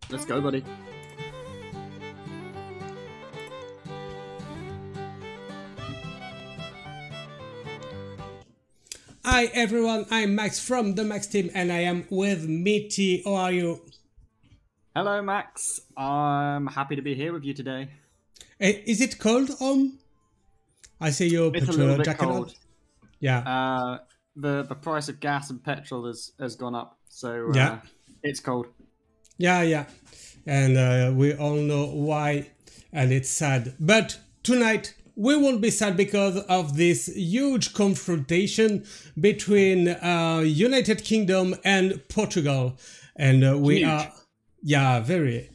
Let's go, buddy. Hi everyone, I'm Max from the Max team and I am with Meati. How are you? Hello, Max. I'm happy to be here with you today. Is it cold, I see you It's put a little your bit jacket on. cold. Yeah. The price of gas and petrol has gone up, so Yeah. it's cold. Yeah. And we all know why, and it's sad. But tonight we won't be sad because of this huge confrontation between United Kingdom and Portugal. And we Huge. are, yeah, very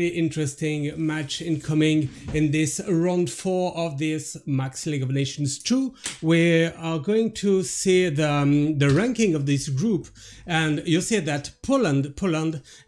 interesting match incoming in this round 4 of this Max League of Nations 2. We are going to see the ranking of this group, and you see that Poland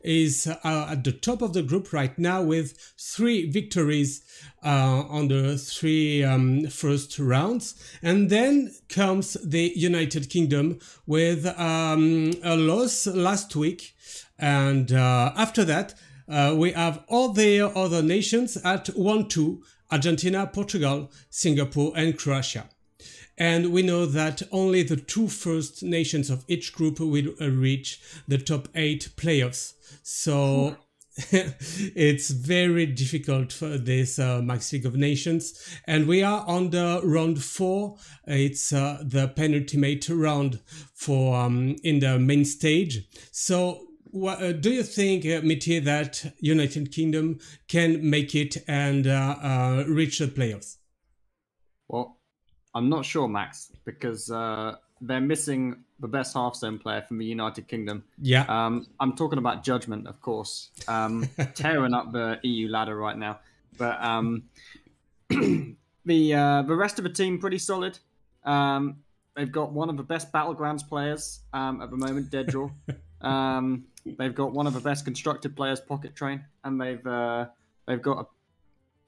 is at the top of the group right now with 3 victories on the 3 first rounds, and then comes the United Kingdom with a loss last week, and after that we have all the other nations at 1-2, Argentina, Portugal, Singapore and Croatia. And we know that only the 2 first nations of each group will reach the top 8 playoffs. So it's very difficult for this Max League of Nations. And we are on the round 4. It's the penultimate round for in the main stage. So do you think, Meati, that United Kingdom can make it and reach the playoffs? Well, I'm not sure, Max, because they're missing the best half zone player from the United Kingdom. Yeah. I'm talking about Judgment, of course, tearing up the EU ladder right now. But the rest of the team pretty solid. They've got one of the best Battlegrounds players at the moment, Dead Draw. They've got one of the best constructed players, Pocket Train, and they've got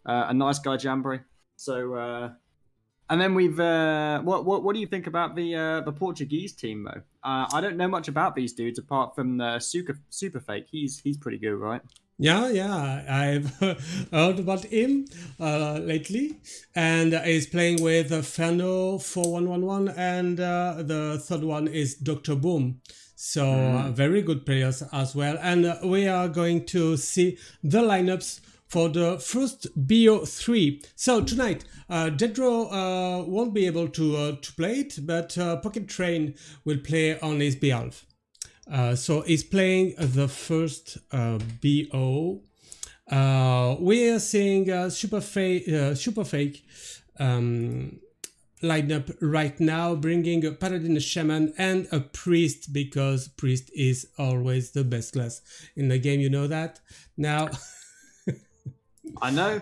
a nice guy, Jamboree. So, and then we've what do you think about the Portuguese team though? I don't know much about these dudes apart from Super Fake. He's pretty good, right? Yeah, I've heard about him lately, and he's playing with Fano 4111, and the third one is Dr. Boom. So very good players as well. And we are going to see the lineups for the first BO3. So tonight, Dedro won't be able to play it, but Pocket Train will play on his behalf. So he's playing the first BO. We are seeing Super Fake lineup right now, bringing a Paladin, a Shaman and a Priest, because Priest is always the best class in the game, you know that. Now I know.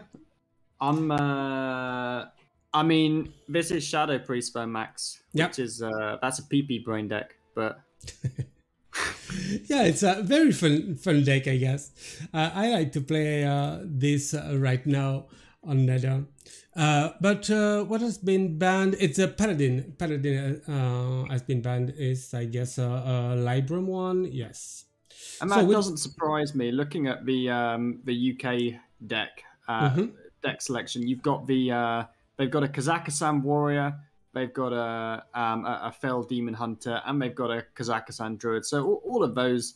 I mean, this is Shadow Priest though, Max, which is that's a PP brain deck, but yeah, it's a very fun deck, I guess. I like to play this right now on Nether. But what has been banned? It's a Paladin. Paladin has been banned. Is, I guess, a Libram one. Yes. And that doesn't surprise me. Looking at the UK deck deck selection, you've got they've got a Kazakhstan warrior, they've got a Fell Demon Hunter, and they've got a Kazakhstan Druid. So all of those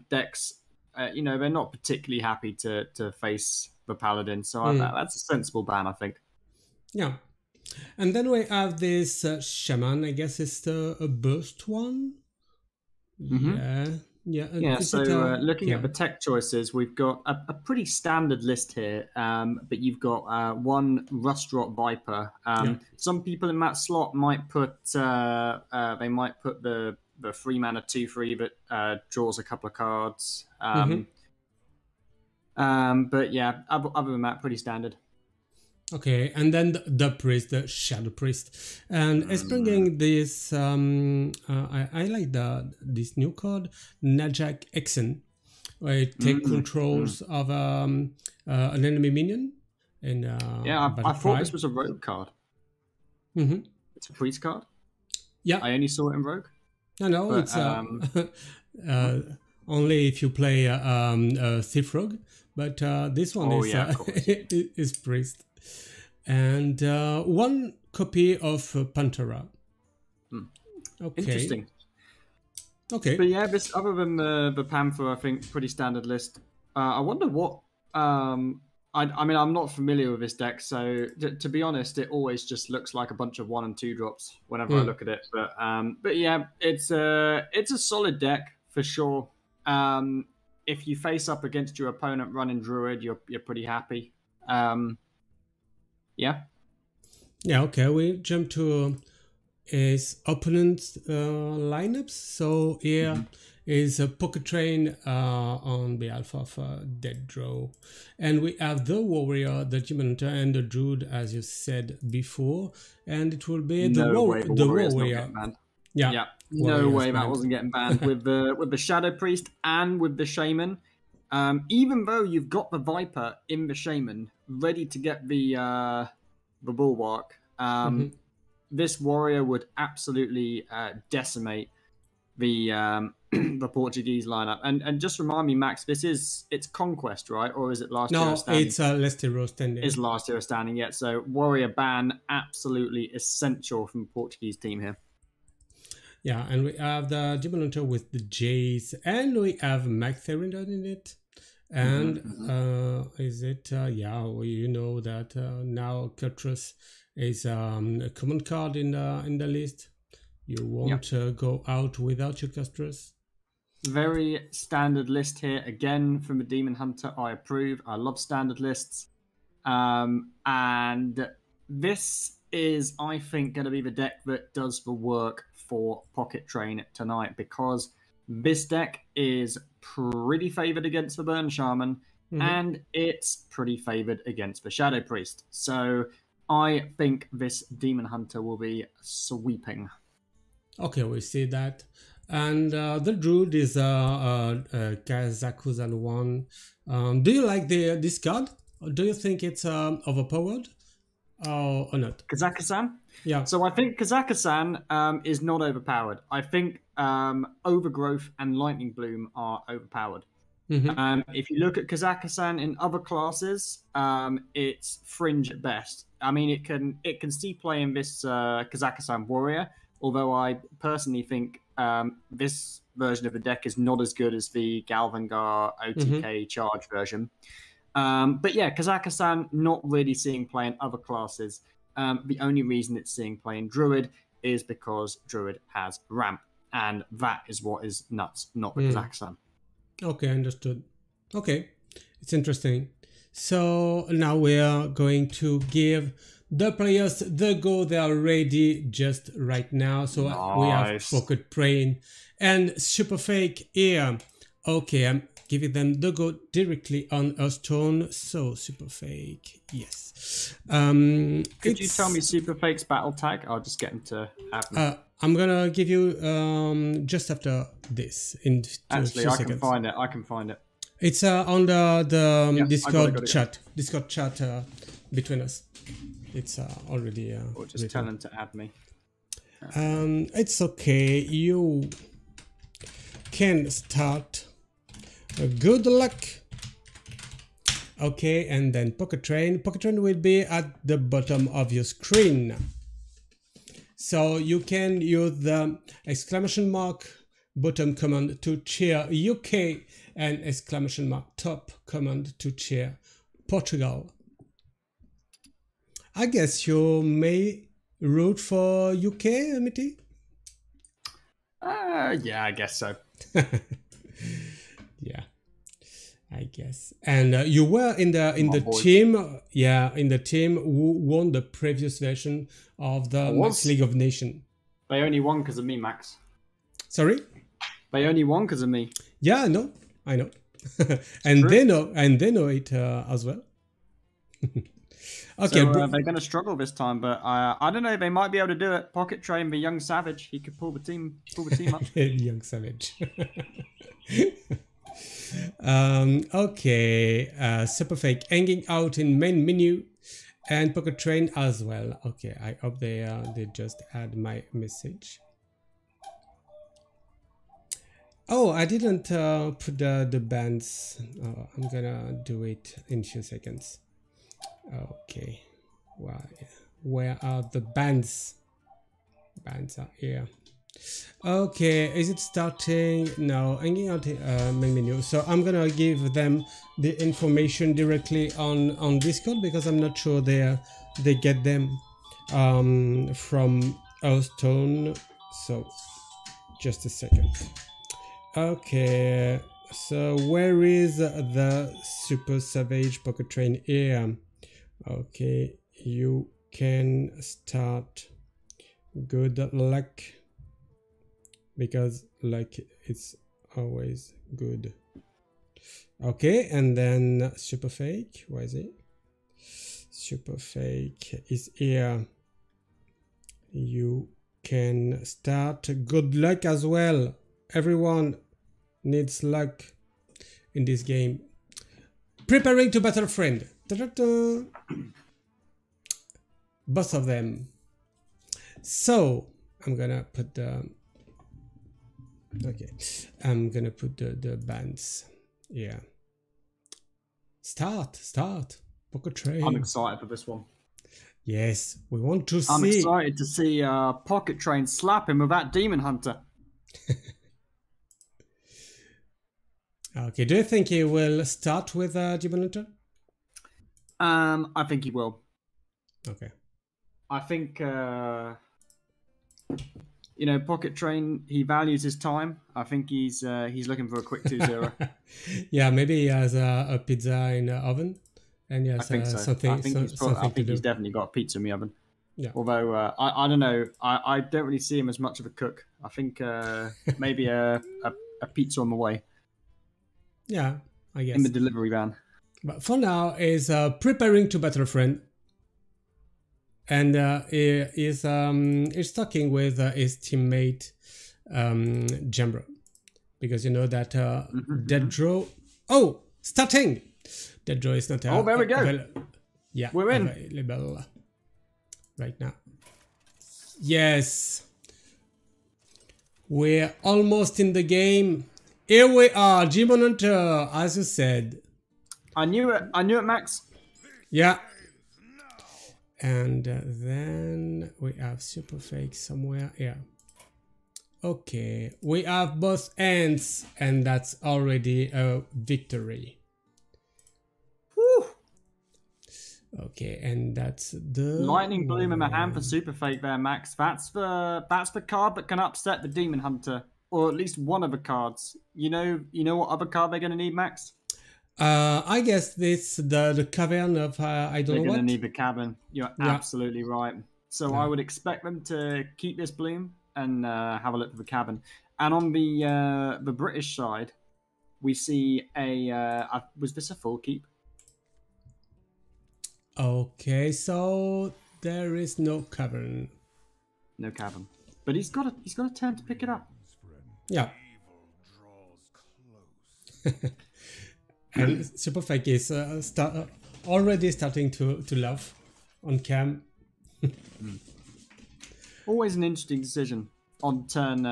decks, they're not particularly happy to face the Paladin. So that's a sensible ban, I think. Yeah. And then we have this Shaman, I guess it's the burst one. Yeah. So looking at the tech choices, we've got a pretty standard list here, but you've got one Rustrot Viper. Some people in that slot might put the 3-mana 2/3 that draws a couple of cards. But yeah, other than that, pretty standard. Okay, and then the priest, the Shadow Priest, and it's bringing this. I like this new card, Najak Exen, where it takes controls of an enemy minion. And I thought this was a rogue card. It's a priest card. Yeah, I only saw it in rogue. No, but, it's only if you play Thief Rogue, but this one is is Priest, and one copy of Pantera. Okay. Interesting. Okay. But yeah, this other than the Panther, I think pretty standard list. I wonder what. I mean, I'm not familiar with this deck, so to be honest, it always just looks like a bunch of 1 and 2 drops whenever I look at it. But yeah, it's a solid deck for sure. If you face up against your opponent running Druid, you're pretty happy. Yeah. Yeah. Okay. We jump to his opponent's lineups. So here is a Pocket Train on behalf of Dead Draw. And we have the Warrior, the Demon Hunter, and the Druid, as you said before. And it will be the Warrior. Yeah. No way that wasn't getting banned with the Shadow Priest and with the Shaman. Even though you've got the Viper in the Shaman ready to get the Bulwark, this Warrior would absolutely decimate the the Portuguese lineup. And just remind me, Max, it's Conquest, right? Or is it Last Hero Standing? No, it's Last Hero Standing. It's Last Hero Standing, yet. So Warrior ban, absolutely essential from the Portuguese team here. Yeah, and we have the Demon Hunter with the Jace, and we have Max Therindon in it. And is it, you know that now Cutlass is a common card in the list. You won't go out without your Cutlass. Very standard list here. Again, from the Demon Hunter, I approve. I love standard lists. And this is, I think, going to be the deck that does the work for Pocket Train tonight, because this deck is pretty favored against the Burn Shaman, and it's pretty favored against the Shadow Priest. So I think this Demon Hunter will be sweeping. Okay, we see that. And the Druid is Kazakuzan one. Do you like this card? Or do you think it's overpowered or not? Kazakhstan? Yeah. So I think Kazakhstan is not overpowered. I think Overgrowth and Lightning Bloom are overpowered. If you look at Kazakhstan in other classes, it's fringe at best. I mean, it can see play in this Kazakhstan Warrior, although I personally think this version of the deck is not as good as the Galvangar OTK charge version. But yeah, Kazakhstan not really seeing play in other classes. The only reason it's seeing play in Druid is because Druid has ramp, and that is what is nuts, not the Kazakhstan. Okay, understood. Okay, it's interesting. So now we are going to give the players the go. They are ready just right now. So we have Pocket Train and Super Fake here. Okay, I'm giving them the go directly on a stone. So Super Fake, yes. Could you tell me Super Fake's battle tag? I'll just get him to have me. I'm gonna give you just after this in Actually, 2 I seconds. I can find it. It's on the Discord chat. Discord chat between us. It's already. Or just tell him to add me. It's okay. You can start. Good luck. Okay, and then Pocket Train. Pocket Train will be at the bottom of your screen. So you can use the ! bottom command to cheer UK and ! top command to cheer Portugal. I guess you may root for UK, Meati? Yeah, I guess so. Yeah, I guess. And you were in the team, in the team who won the previous version of the Max League of Nations. They only won because of me, Max. Sorry? They only won because of me. Yeah, I know. And they know it as well. Okay, so, they're going to struggle this time, but I don't know. They might be able to do it. Pocket Train, the young savage, he could pull the team up. Young savage. Okay, Super Fake hanging out in main menu, and Pocket Train as well. Okay, I hope they just add my message. Oh, I didn't put the bands. Oh, I'm gonna do it in a few seconds. Okay. Why? Where are the bands? Bands are here. Okay, is it starting? No, hanging out main menu. So I'm gonna give them the information directly on Discord because I'm not sure they get them from Hearthstone. So just a second. Okay, so where is the Super Savage Pocket Train here? Okay, you can start. Good luck, because luck is always good. Okay, and then Super Fake, where is it? Super Fake is here. You can start. Good luck as well. Everyone needs luck in this game. Preparing to battle friend. Ta-da-da. Both of them. So I'm gonna put the I'm gonna put the bands. Yeah. Start. Pocket Train. I'm excited for this one. Yes, we want to see. I'm excited to see Pocket Train slap him with that Demon Hunter. Okay, do you think he will start with Demon Hunter? I think he will. Okay. I think Pocket Train, he values his time. I think he's looking for a quick 2-0. Yeah, maybe he has a pizza in the oven, and yes, I think so. something. I think he's definitely got a pizza in the oven. Yeah. Although I don't know, I don't really see him as much of a cook. I think maybe a pizza on the way. Yeah, I guess in the delivery van. But for now, he's preparing to battle a friend. And he's talking with his teammate Jambro, because you know that Deaddraw. Oh, starting. Deaddraw is not. There we go. Yeah, we're in. Available right now. Yes, we're almost in the game. Here we are, Demon Hunter, as you said. I knew it, Max. Yeah. And then we have Super Fake somewhere here. Okay, we have both ends, and that's already a victory. Whew. Okay, and that's the Lightning Bloom in my hand for Super Fake there, Max. That's the card that can upset the Demon Hunter, or at least one of the cards. You know what other card they're gonna need, Max? I guess this the cavern of I don't know what. They're gonna need the cavern. You're absolutely right. So I would expect them to keep this bloom and have a look at the cavern. And on the British side, we see was this a full keep? Okay, so there is no cavern. No cavern, but he's got a turn to pick it up. Yeah. And Super Fake is already starting to laugh on cam. Always an interesting decision on turn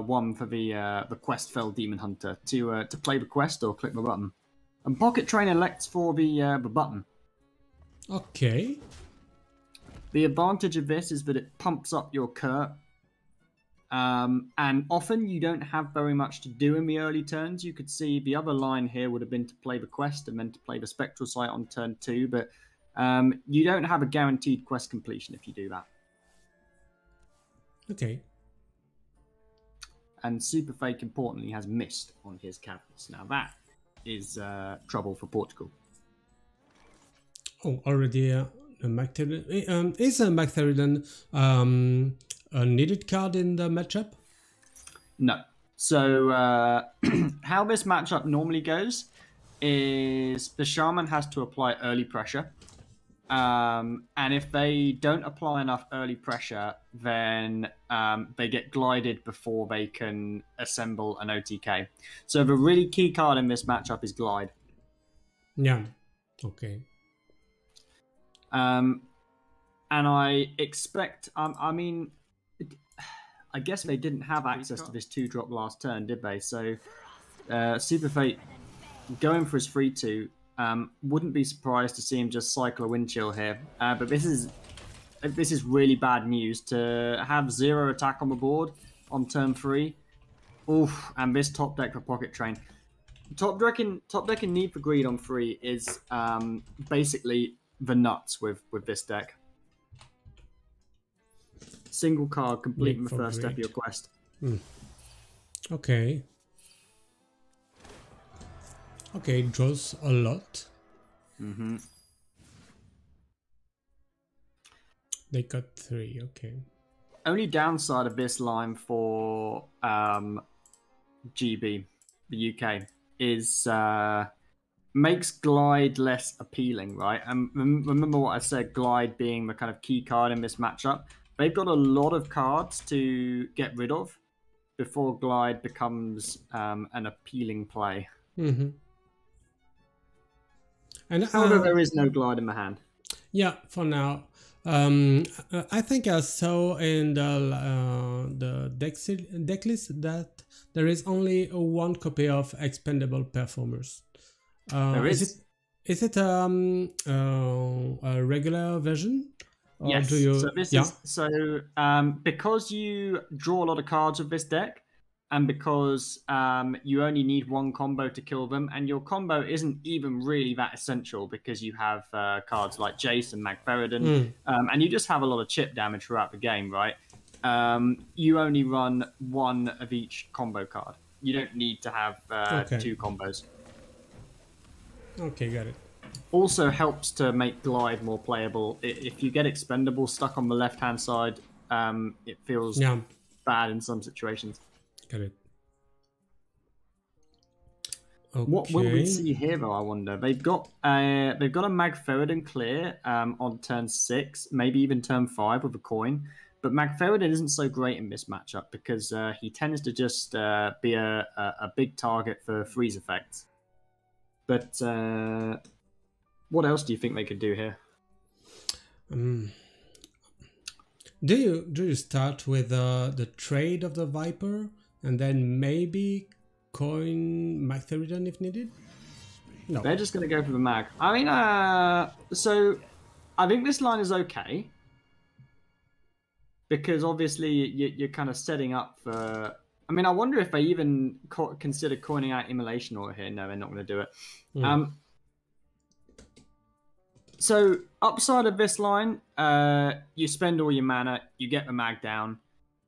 1 for the quest fell Demon Hunter to play the quest or click the button. And Pocket Train elects for the button. Okay. The advantage of this is that it pumps up your Kurt. And often you don't have very much to do in the early turns. You could see the other line here would have been to play the quest and then to play the Spectral Sight on turn 2, but you don't have a guaranteed quest completion if you do that. Okay. And Super Fake, importantly, has missed on his caverns. Now that is trouble for Portugal. Oh, already a Mactaridan. Is a Mactaridan a needed card in the matchup? No. So how this matchup normally goes is the Shaman has to apply early pressure. And if they don't apply enough early pressure, then they get glided before they can assemble an OTK. So the really key card in this matchup is Glide. Yeah. Okay. And I expect, I guess they didn't have access to this 2-drop last turn, did they? So Super Fate going for his 3-2. Wouldn't be surprised to see him just cycle a wind chill here. But this is really bad news to have 0 attack on the board on turn 3. Oof, and this top deck for Pocket Train. Top deck in Need for Greed on 3 is basically the nuts with this deck. Single card completing the first step of your quest. Okay. Okay, draws a lot. They got 3, okay. Only downside of this line for GB, the UK, is makes Glide less appealing, right? And remember what I said, Glide being the kind of key card in this matchup. They've got a lot of cards to get rid of before Glide becomes an appealing play. And However, there is no Glide in my hand. Yeah, for now. I think I saw in the deck list that there is only 1 copy of Expendable Performers. There is. Is it a regular version? Or yes. Do you... So this is because you draw a lot of cards with this deck, and because you only need 1 combo to kill them, and your combo isn't even really that essential because you have cards like Jace and Magferrodon, and you just have a lot of chip damage throughout the game, right? You only run 1 of each combo card. You don't need to have 2 combos. Okay, got it. Also helps to make Glide more playable. If you get Expendable stuck on the left-hand side, it feels bad in some situations. Got it. Okay. What will we see here, though? I wonder. They've got a Magferrodon clear on turn 6, maybe even turn 5 with a coin. But Magferrodon isn't so great in this matchup because he tends to just be a big target for freeze effects. But what else do you think they could do here? Do you start with the trade of the Viper and then maybe coin Magferrodon if needed? No. They're just going to go for the Mag. I mean, so I think this line is okay. Because obviously you're kind of setting up for... I mean, I wonder if they even consider coining out Immolation Aura here. No, they're not going to do it. So, upside of this line, you spend all your mana, you get the mag down.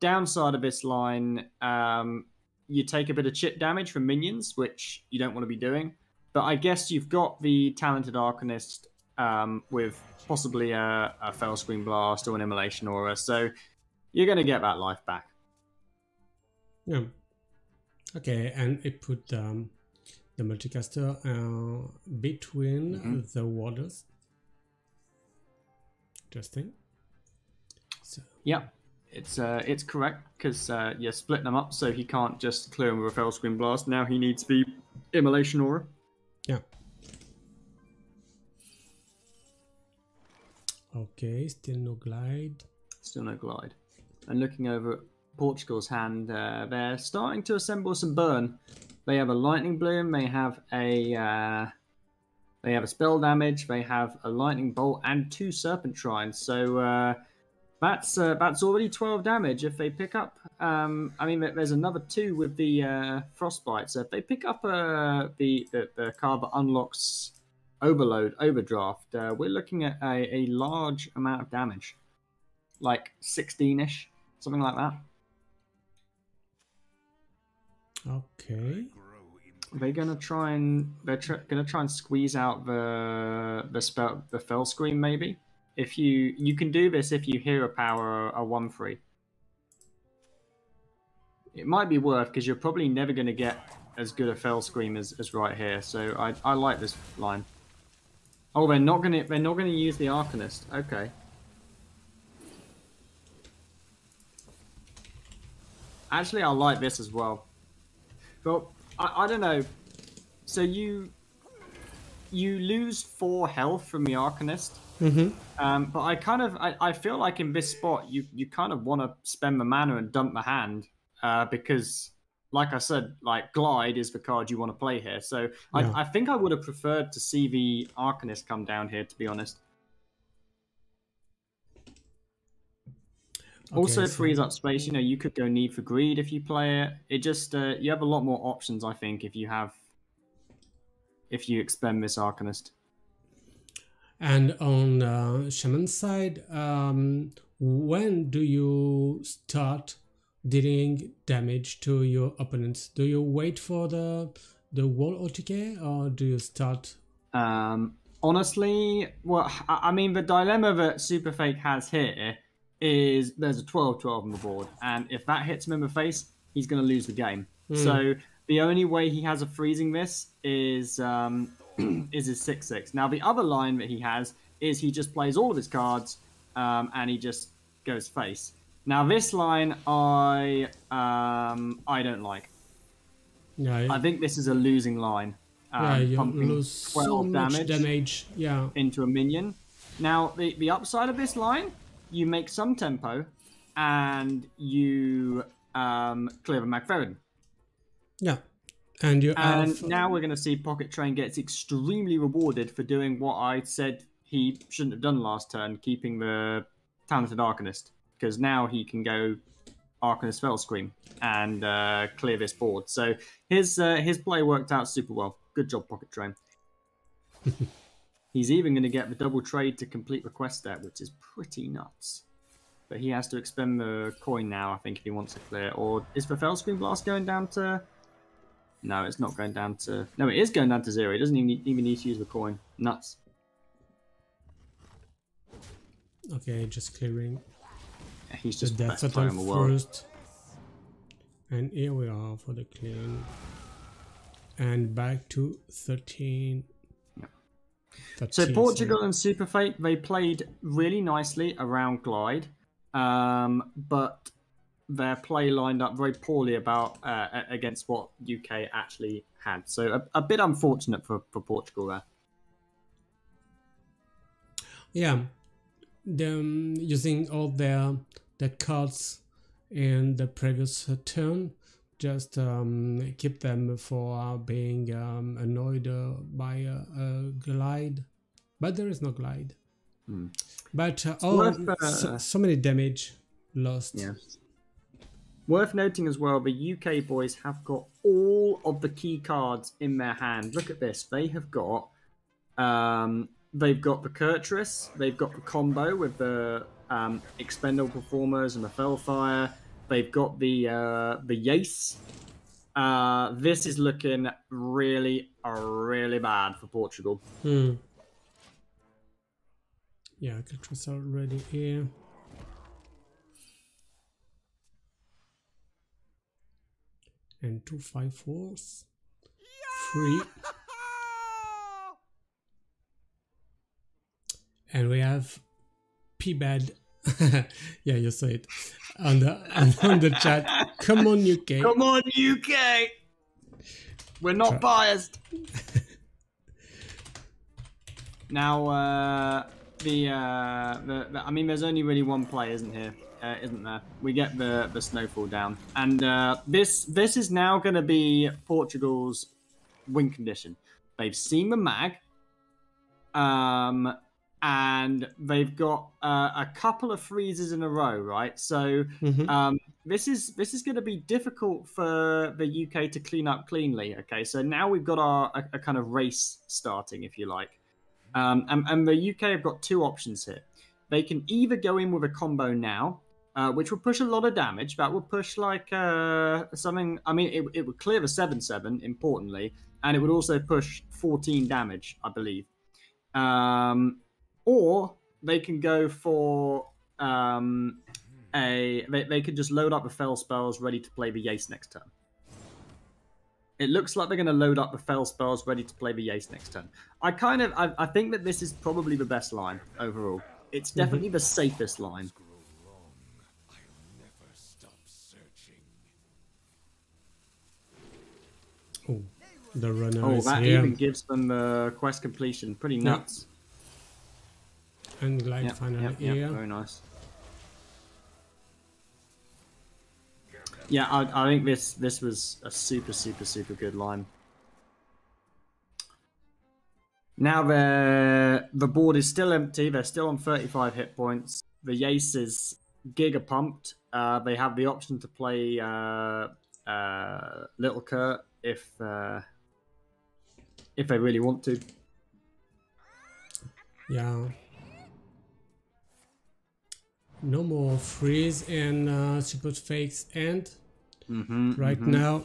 Downside of this line, you take a bit of chip damage from minions, which you don't want to be doing. But I guess you've got the Talented Arcanist with possibly a Fell Screen Blast or an Immolation Aura, so you're going to get that life back. Yeah. Okay, and it put the multicaster between the waters. Interesting. So. Yeah, it's correct because you're splitting them up, so he can't just clear him with a Fell Screen Blast. Now he needs the Immolation Aura. Yeah. Okay, still no Glide. Still no Glide. And looking over at Portugal's hand, they're starting to assemble some burn. They have a Lightning Bloom, they have a spell damage, they have a Lightning Bolt, and 2 Serpent Shrines. So that's already 12 damage. If they pick up, I mean, there's another 2 with the Frostbite. So if they pick up the card that unlocks Overdraft, we're looking at a large amount of damage, like 16-ish, something like that. Okay. They're gonna try and squeeze out the Fell Scream maybe. If you can do this if you hero power a 1/3. It might be worth because you're probably never gonna get as good a Fell Scream as right here. So I like this line. Oh, they're not gonna use the Arcanist. Okay. Actually, I like this as well. But I don't know. So you you lose 4 health from the Arcanist. But I feel like in this spot you kind of want to spend the mana and dump the hand because, like I said, like Glide is the card you want to play here. So Yeah. I think I would have preferred to see the Arcanist come down here, to be honest. Okay, also so frees up space. You know, you could go Need for Greed if you play it. It just you have a lot more options, I think, if you expend this Arcanist. And on Shaman side, when do you start dealing damage to your opponents? Do you wait for the wall OTK, or do you start? Honestly, well, I mean, the dilemma that Super Fake has here is there's a 12-12 on the board, and if that hits him in the face, he's going to lose the game. So the only way he has of freezing this is is his 6/6. Now the other line that he has is he just plays all of his cards and he just goes face. Now this line I don't like. Yeah, I think this is a losing line. you Pumping lose 12 so much damage. Yeah. into a minion. Now the upside of this line, you make some tempo and you clear the Magtheridon. Yeah. And now we're going to see Pocket Train gets extremely rewarded for doing what I said he shouldn't have done last turn, keeping the Talented Arcanist. Because now he can go Arcanist Fellscream and clear this board. So his play worked out super well. Good job, Pocket Train. He's even going to get the double trade to complete the quest there, which is pretty nuts. But he has to expend the coin now, I think, if he wants to clear. Or is the Fellscream Blast going down to... No, it's not going down to... No, it is going down to 0. He doesn't even need to use the coin. Nuts. Okay, just clearing. Yeah, he's just the Death best player in the world. first. And here we are for the clean. And back to 13. Yeah. 13 So Portugal and Super Fate, they played really nicely around Glide. But their play lined up very poorly against what UK actually had. So a bit unfortunate for Portugal there. Yeah, them using all their cards in the previous turn, just keep them for being annoyed by a glide, but there is no glide. But so many damage lost. Yeah. Worth noting as well, the UK boys have got all of the key cards in their hand. Look at this. They have got they've got the Kurtrus, they've got the combo with the expendable performers and the Fellfire. They've got the Yace. This is looking really bad for Portugal. Yeah, Kurtrus already here. And 2 5/4s. 3. And we have P-Bad. Yeah, you saw it on the chat. Come on, UK. Come on, UK. We're not biased. Now, I mean, there's only really one play, isn't there? We get the snowfall down, and this is now going to be Portugal's win condition. They've seen the mag, and they've got a couple of freezes in a row, right? So this is going to be difficult for the UK to clean up cleanly. Okay, so now we've got a kind of race starting, if you like, and the UK have got two options here. They can either go in with a combo now, which will push a lot of damage. That would push like something. I mean, it would clear the 7/7, importantly, and it would also push 14 damage, I believe. Or they can go for they could just load up the Fell spells ready to play the Yace next turn. It looks like they're going to load up the Fell spells ready to play the Yace next turn. I think that this is probably the best line overall. It's definitely the safest line. Oh. The runner Oh, is that here. even gives them quest completion. Pretty nuts. And glide finally here. Very nice. Yeah, I think this was a super good line. Now the board is still empty. They're still on 35 hit points. The Yace is giga pumped. They have the option to play Little Kurt if they really want to. Yeah. No more freeze and super fakes end now.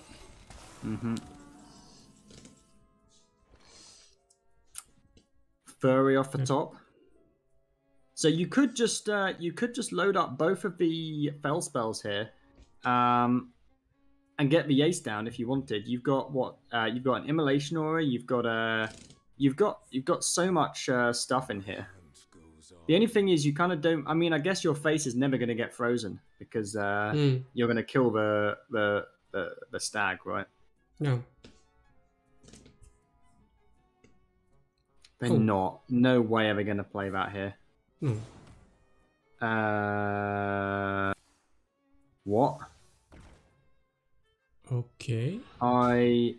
Furry off the top. So you could just load up both of the fell spells here, and get the ace down if you wanted. You've got what? You've got an immolation aura. You've got so much stuff in here. The only thing is you kind of don't. I mean, I guess your face is never going to get frozen because you're going to kill the stag, right? No. They're not. No way are they going to play that here. What? Okay. I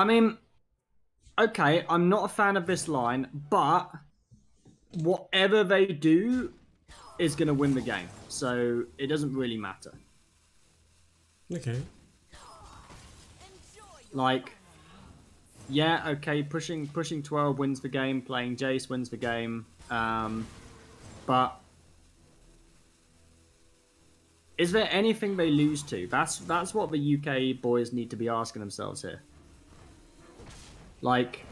mean, okay, I'm not a fan of this line, but whatever they do is going to win the game. So it doesn't really matter. Okay. Like, yeah, okay, pushing 12 wins the game, playing Jace wins the game, but is there anything they lose to? That's what the UK boys need to be asking themselves here. Like,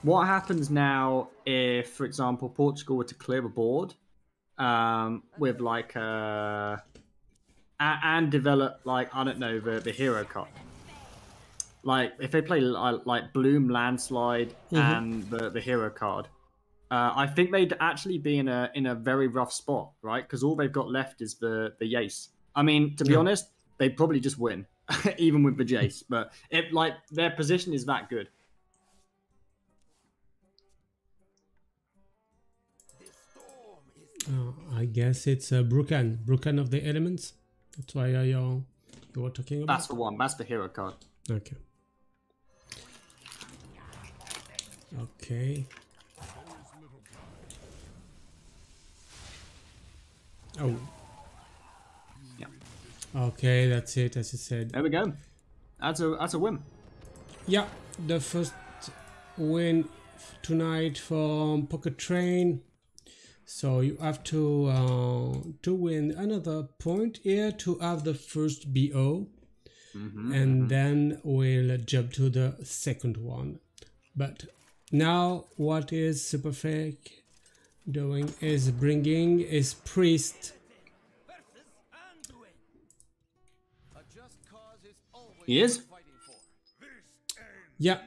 what happens now if, for example, Portugal were to clear a board with like and develop, like, I don't know, the hero card? Like, if they play like Bloom, Landslide, and the hero card, I think they'd actually be in a very rough spot, right? Because all they've got left is the Yace. I mean, to be honest, they'd probably just win, even with the Jace. But their position is that good. I guess it's Brukan of the Elements. That's why you were talking about. That's the one. That's the hero card. Okay. Okay. Oh. Yeah. Okay, that's it, as you said. There we go. That's a win. Yeah, the first win tonight from Pocket Train. So you have to win another point here to have the first BO. And then we'll jump to the second one. But now what is Superfake doing is bringing his priest. He is? Yeah.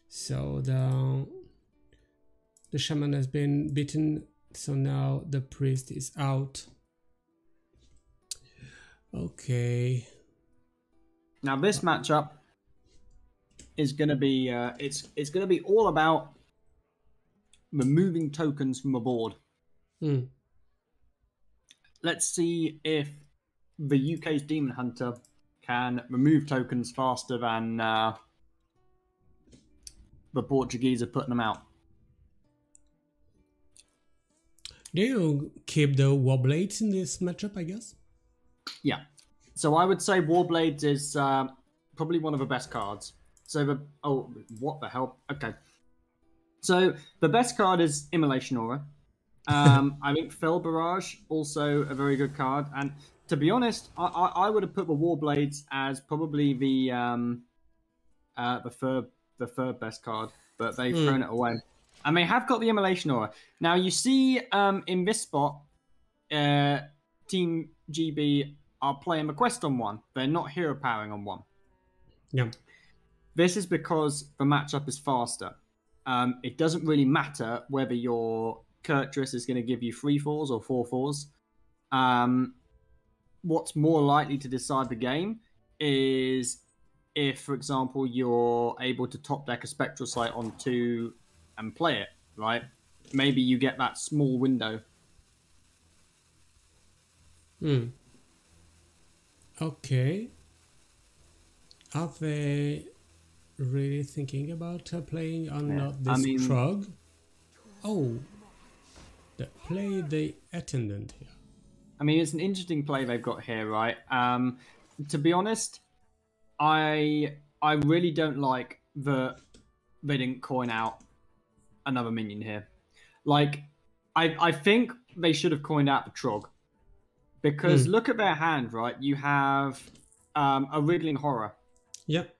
So the shaman has been beaten, so now the priest is out. Okay. Now this matchup is going to be it's going to be all about removing tokens from the board. Let's see if the UK's Demon Hunter can remove tokens faster than the Portuguese are putting them out. Do you keep the Warblades in this matchup, I guess? Yeah. So I would say Warblades is probably one of the best cards. So what the hell? Okay. So the best card is Immolation Aura. I think Fell Barrage, also a very good card. And to be honest, I would have put the Warblades as probably the third best card, but they've thrown it away. And they have got the Immolation Aura. Now you see in this spot, Team GB are playing the quest on one. They're not hero powering on one. Yeah. This is because the matchup is faster. It doesn't really matter whether your Kurtrus is going to give you 3/4s or 4/4s. What's more likely to decide the game is if, for example, you're able to top deck a Spectral Sight on 2 and play it, right? Maybe you get that small window. Okay. Are they really thinking about playing on this Trog? Oh, they play the attendant here. I mean, it's an interesting play they've got here, right? To be honest, I really don't like that they didn't coin out another minion here. Like, I think they should have coined out the Trog. Because look at their hand, right? You have a Wriggling Horror. Yep.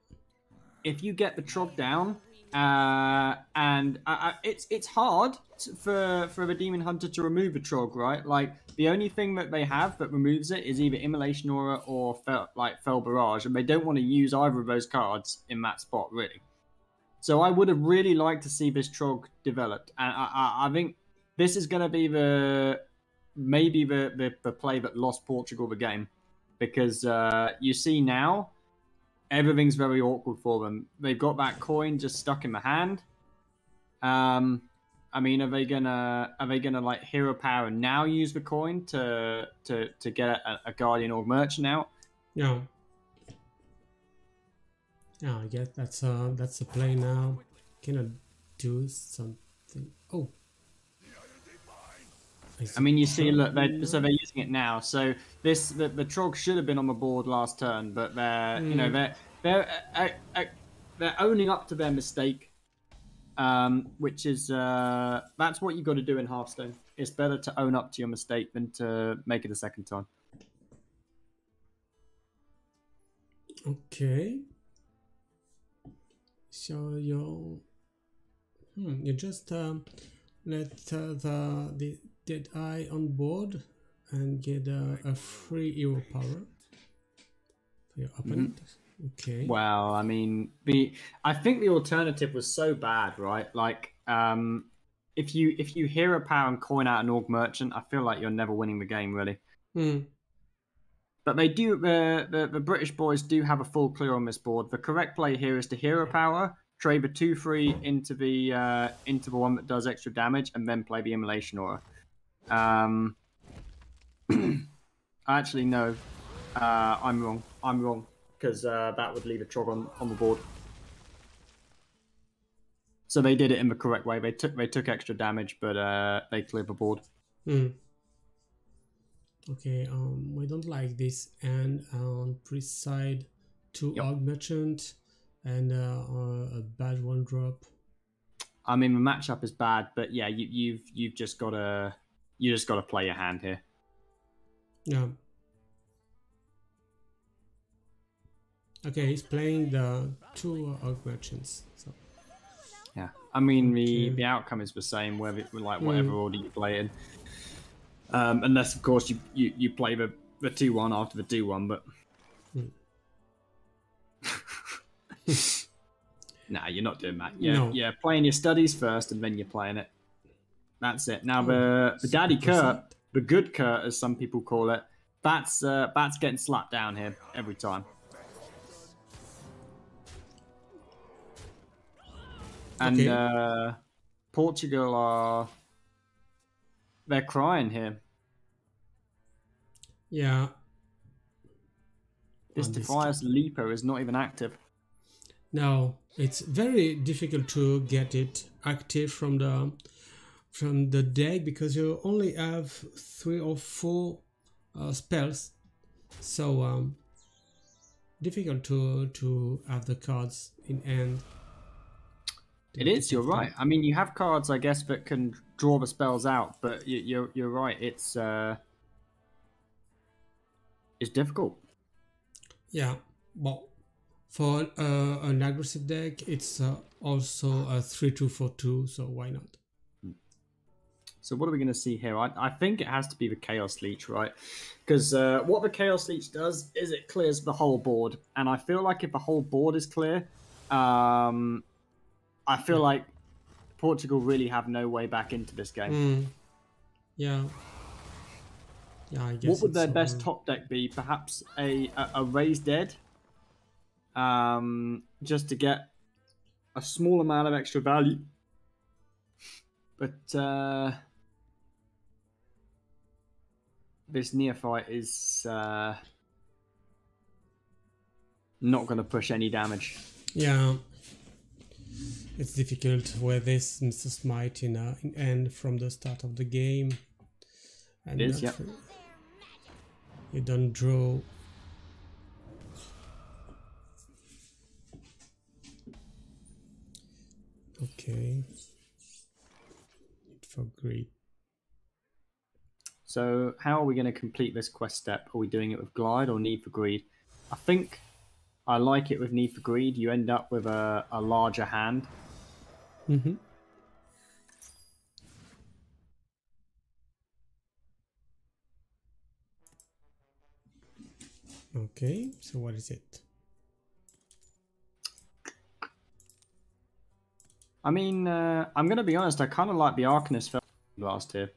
If you get the Trog down, and it's hard for the Demon Hunter to remove the Trog, right? Like, the only thing that they have that removes it is either Immolation Aura or Fell Barrage, and they don't want to use either of those cards in that spot, really. So I would have really liked to see this Trog developed, and I think this is going to be maybe the play that lost Portugal the game, because you see now everything's very awkward for them. They've got that coin just stuck in the hand. I mean, are they gonna like hero power and now use the coin to get a Guardian or Merchant out? Yeah. Yeah, I guess that's the play now. Can I do something? Oh. I mean, you see, look, they're using it now. So the Trog should have been on the board last turn, but they're owning up to their mistake, which is that's what you got to do in Hearthstone. It's better to own up to your mistake than to make it a second time. Okay. So you just let the Dead Eye on board and get a free hero power for your opponent. Okay. Well, I mean, I think the alternative was so bad, right? Like, if you hero power and coin out an Orc Merchant, I feel like you're never winning the game, really. But they do. The British boys do have a full clear on this board. The correct play here is to hero power, trade the 2/3 into the one that does extra damage, and then play the Immolation Aura. Actually, no. I'm wrong. Because that would leave a Trog on the board. So they did it in the correct way. They took extra damage, but they cleared the board. Okay, we don't like this. And on priest side, 2 Orc Merchant and a bad 1-drop. I mean, the matchup is bad, but yeah, you've just gotta play your hand here. Yeah. Okay, he's playing the 2 Orc Merchants. So. Yeah, I mean the outcome is the same whether whatever order you play in, unless of course you play the 2/1 after the 2/1, but nah, you're not doing that. Yeah, playing your studies first and then you're playing it. That's it. Now the Daddy Kurt, the good Kurt as some people call it, that's getting slapped down here every time. And Portugal they're crying here. Yeah. This Defias Leaper is not even active. No, it's very difficult to get it active from the deck because you only have 3 or 4 spells. So difficult to have the cards in hand. It is. You're right. I mean, you have cards, I guess, that can draw the spells out, but you're right. It's difficult. Yeah. Well, for an aggressive deck, it's also a 3/2/4/2. So why not? So what are we going to see here? I think it has to be the Chaos Leech, right? Because what the Chaos Leech does is it clears the whole board, and I feel like if the whole board is clear, I feel like Portugal really have no way back into this game. Yeah. Yeah, I guess. What would their best top deck be? Perhaps a Raised Dead just to get a small amount of extra value. But this neophyte is not going to push any damage. Yeah. It's difficult with this Mr. Smite in end from the start of the game. And it is, yeah. You don't draw. Okay. Need for greed. So how are we going to complete this quest step? Are we doing it with Glide or Need for Greed? I think I like it with Need for Greed. You end up with a larger hand. Mm-hmm. Okay, so what is it? I mean, I'm going to be honest, I kind of like the Arcanist Fell Blast here.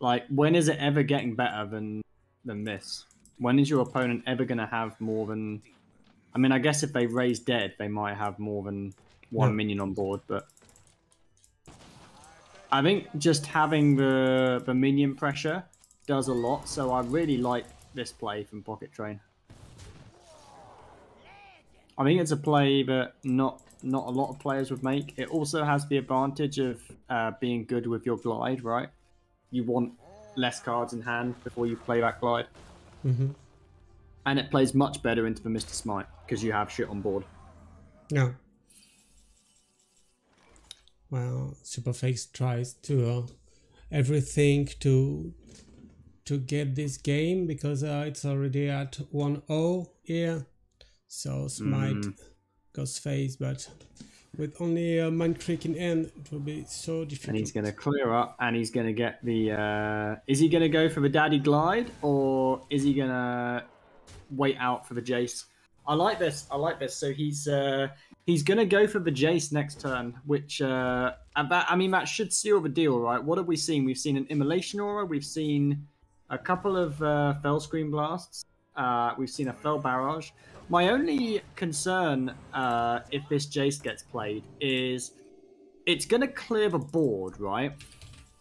Like, when is it ever getting better than this? When is your opponent ever going to have more than... I mean, I guess if they raise dead, they might have more than one minion on board, but... I think just having the minion pressure does a lot, so I really like this play from Pocket Train. I think it's a play that not a lot of players would make. It also has the advantage of being good with your Glide, right? You want less cards in hand before you play that Glide. Mm-hmm. And it plays much better into the Mr. Smite, because you have shit on board. Yeah. Well, Superfakes tries to everything to get this game, because it's already at 1-0 here. So Smite goes phase, but with only a Mind Trick in end, it will be so difficult. And he's going to clear up, and he's going to get the... is he going to go for the Daddy Glide, or is he going to wait out for the Jace? I like this. So he's going to go for the Jace next turn, which... I mean, that should seal the deal, right? What have we seen? We've seen an Immolation Aura. We've seen a couple of Fell Screen Blasts. We've seen a Fell Barrage. My only concern, if this Jace gets played, is it's going to clear the board, right?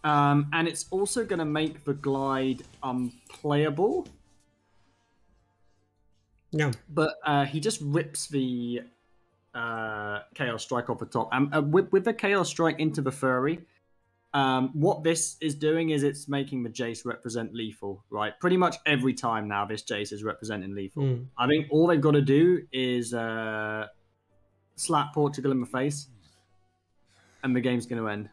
And it's also going to make the Glide unplayable. Yeah. But he just rips the Chaos Strike off the top. And with the Chaos Strike into the Furry, what this is doing is it's making the Jace represent lethal, right? Pretty much every time now this Jace is representing lethal. I think all they've got to do is slap Portugal in the face, and the game's going to end.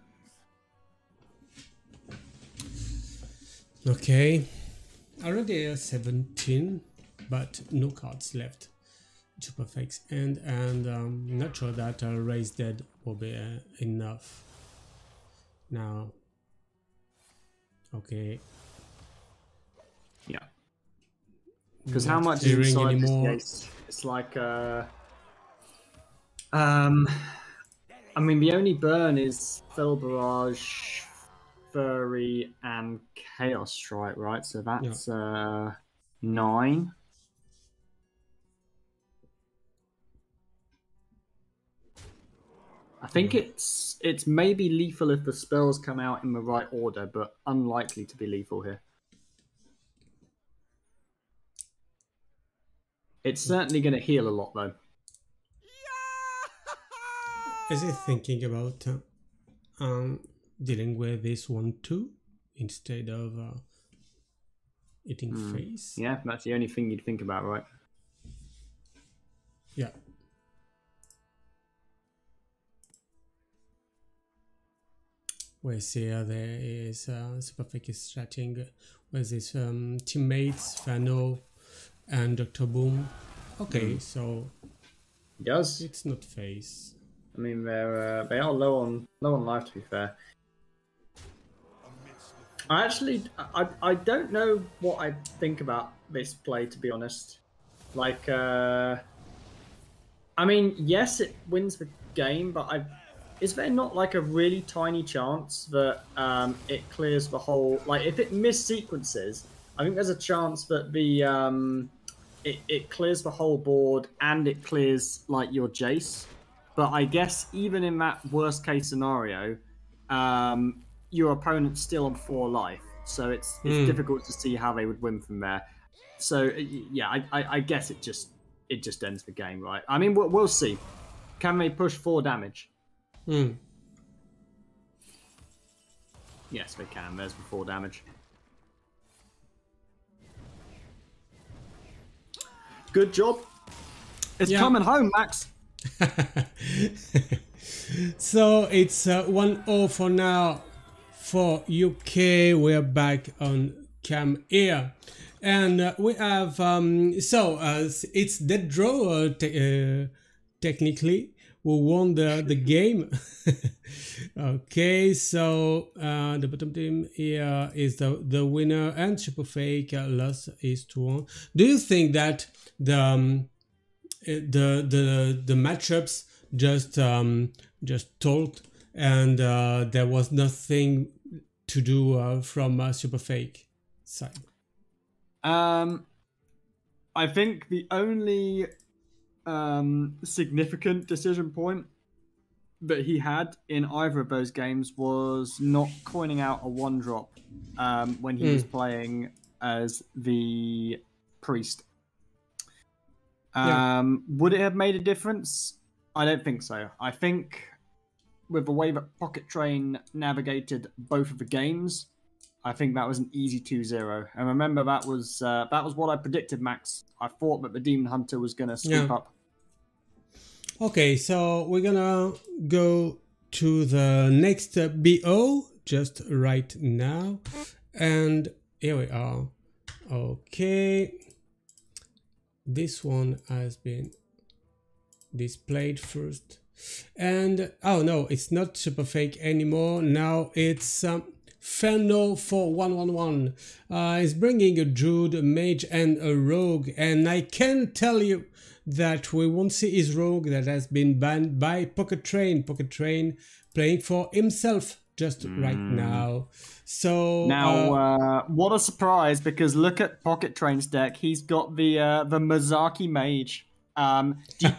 Okay. Already 17, but no cards left. Superfakes and not sure that Raise Dead will be enough. Now, okay. Yeah. Because how much is inside anymore. This case? It's like, I mean, the only burn is Fell Barrage, Furry, and Chaos Strike, right? So that's 9. I think it's maybe lethal if the spells come out in the right order, but unlikely to be lethal here. It's certainly going to heal a lot, though. Is he thinking about dealing with this one too, instead of eating face? Yeah, that's the only thing you'd think about, right? Yeah. We see there is Superfake is chatting with his teammates, Fano and Dr. Boom. Okay, so He does. it's not face. I mean, they are low on life, to be fair. I don't know what I think about this play, to be honest. Like, I mean, yes, it wins the game, but is there not like a really tiny chance that it clears the whole... Like, if it mis-sequences, I think there's a chance that the it clears the whole board and it clears like your Jace. But I guess even in that worst case scenario, your opponent's still on 4 life, so it's difficult to see how they would win from there. So yeah, I guess it just ends the game, right? I mean, we'll see. Can they push 4 damage? Yes, they can. There's the 4 damage. Good job. It's coming home, Max. So it's 1-0 for now for UK. We're back on cam here. And we have, it's dead draw technically. We won the game. Okay, so the bottom team here is the winner, and Super Fake loss is 2-1. Do you think that the matchups just told, and there was nothing to do from Super Fake side? I think the only significant decision point that he had in either of those games was not coining out a 1-drop when he was playing as the priest. Would it have made a difference? I don't think so. I think with the way that Pocket Train navigated both of the games, I think that was an easy 2-0. And remember, that was what I predicted, Max. I thought that the Demon Hunter was going to sweep up. Okay, so we're gonna go to the next BO just right now. And here we are. Okay. This one has been displayed first. And, oh no, it's not Super Fake anymore. Now it's Feno for 111. It's bringing a Druid, a Mage, and a Rogue. And I can tell you that we won't see his Rogue that has been banned by Pocket Train. Pocket Train playing for himself just right now. So now, what a surprise! Because look at Pocket Train's deck. He's got the Mizaki Mage.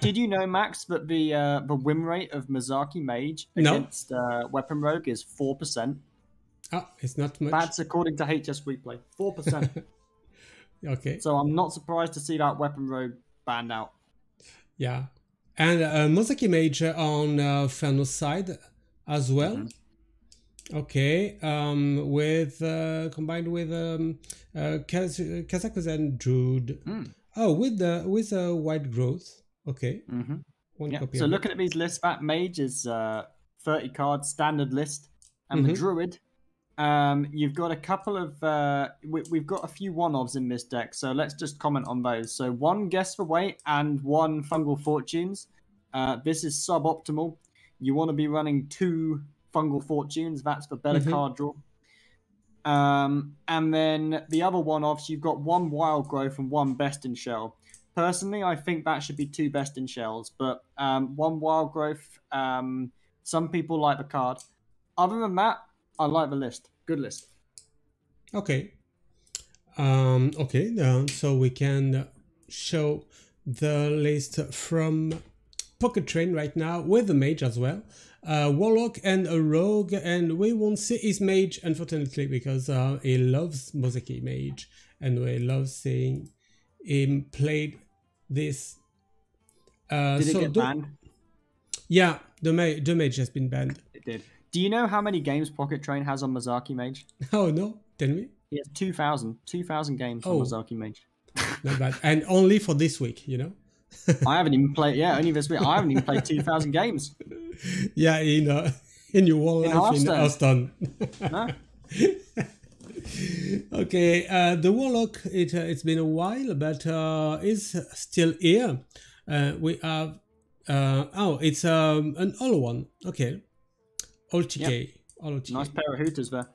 Did you know, Max, that the win rate of Mizaki Mage against Weapon Rogue is 4%? Oh, it's not much. That's according to HS Replay. 4%. Okay. So I'm not surprised to see that Weapon Rogue banned out. Yeah. And Mizaki Mage on Fano's side as well. Okay. With combined with Kazakhstan Druid. Oh, with a white growth. Okay. One copy. So looking at these lists, that Mage is 30 cards standard list, and the Druid. You've got a couple of we've got a few one-offs in this deck, so let's just comment on those. So 1 Guess the Weight and 1 Fungal Fortunes. This is suboptimal. You want to be running 2 Fungal Fortunes. That's for better card draw. And then the other one-offs, you've got 1 Wild Growth and 1 Best in Shell. Personally, I think that should be 2 Best in Shells, but 1 Wild Growth. Some people like the card. Other than that, I like the list. Good list. Okay. So we can show the list from Pocket Train right now with the Mage as well. Warlock and a Rogue, and we won't see his Mage, unfortunately, because he loves Mozaki Mage, and we love seeing him played this. Did it get banned? Yeah, the Mage has been banned. It did. Do you know how many games Pocket Train has on Mizaki Mage? Oh, no. Tell me. He has 2,000 games on Mizaki Mage. Not bad. And only for this week, you know? I haven't even played, only this week. I haven't even played 2,000 games. Yeah, in your whole life in Hearthstone. No? Okay, the Warlock, it's been a while, but is still here. We have, it's an all one. Okay. All TK. All TK. Nice pair of hooters there.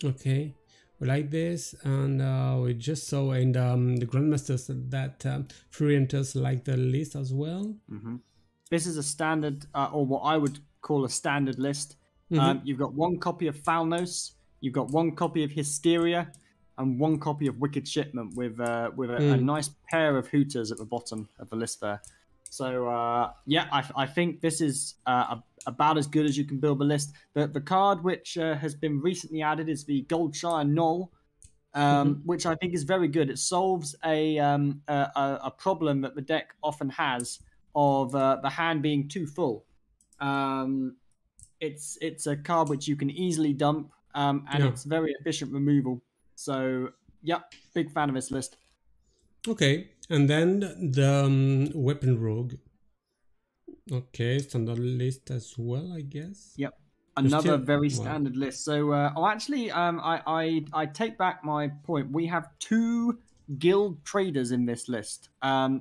Okay. We like this, and we just saw in the Grandmasters that free enters like the list as well. This is a standard, or what I would call a standard list. You've got 1 copy of Falnos, you've got 1 copy of Hysteria, and 1 copy of Wicked Shipment with a nice pair of Hooters at the bottom of the list there. So yeah, I think this is about as good as you can build a list. The card which has been recently added is the Goldshire Knoll, which I think is very good. It solves a problem that the deck often has of the hand being too full. It's a card which you can easily dump, and it's very efficient removal. So yeah, big fan of this list. Okay, and then the Weapon Rogue. Okay, standard list as well, I guess. Yep, another very standard list. So actually, I take back my point. We have 2 guild traders in this list.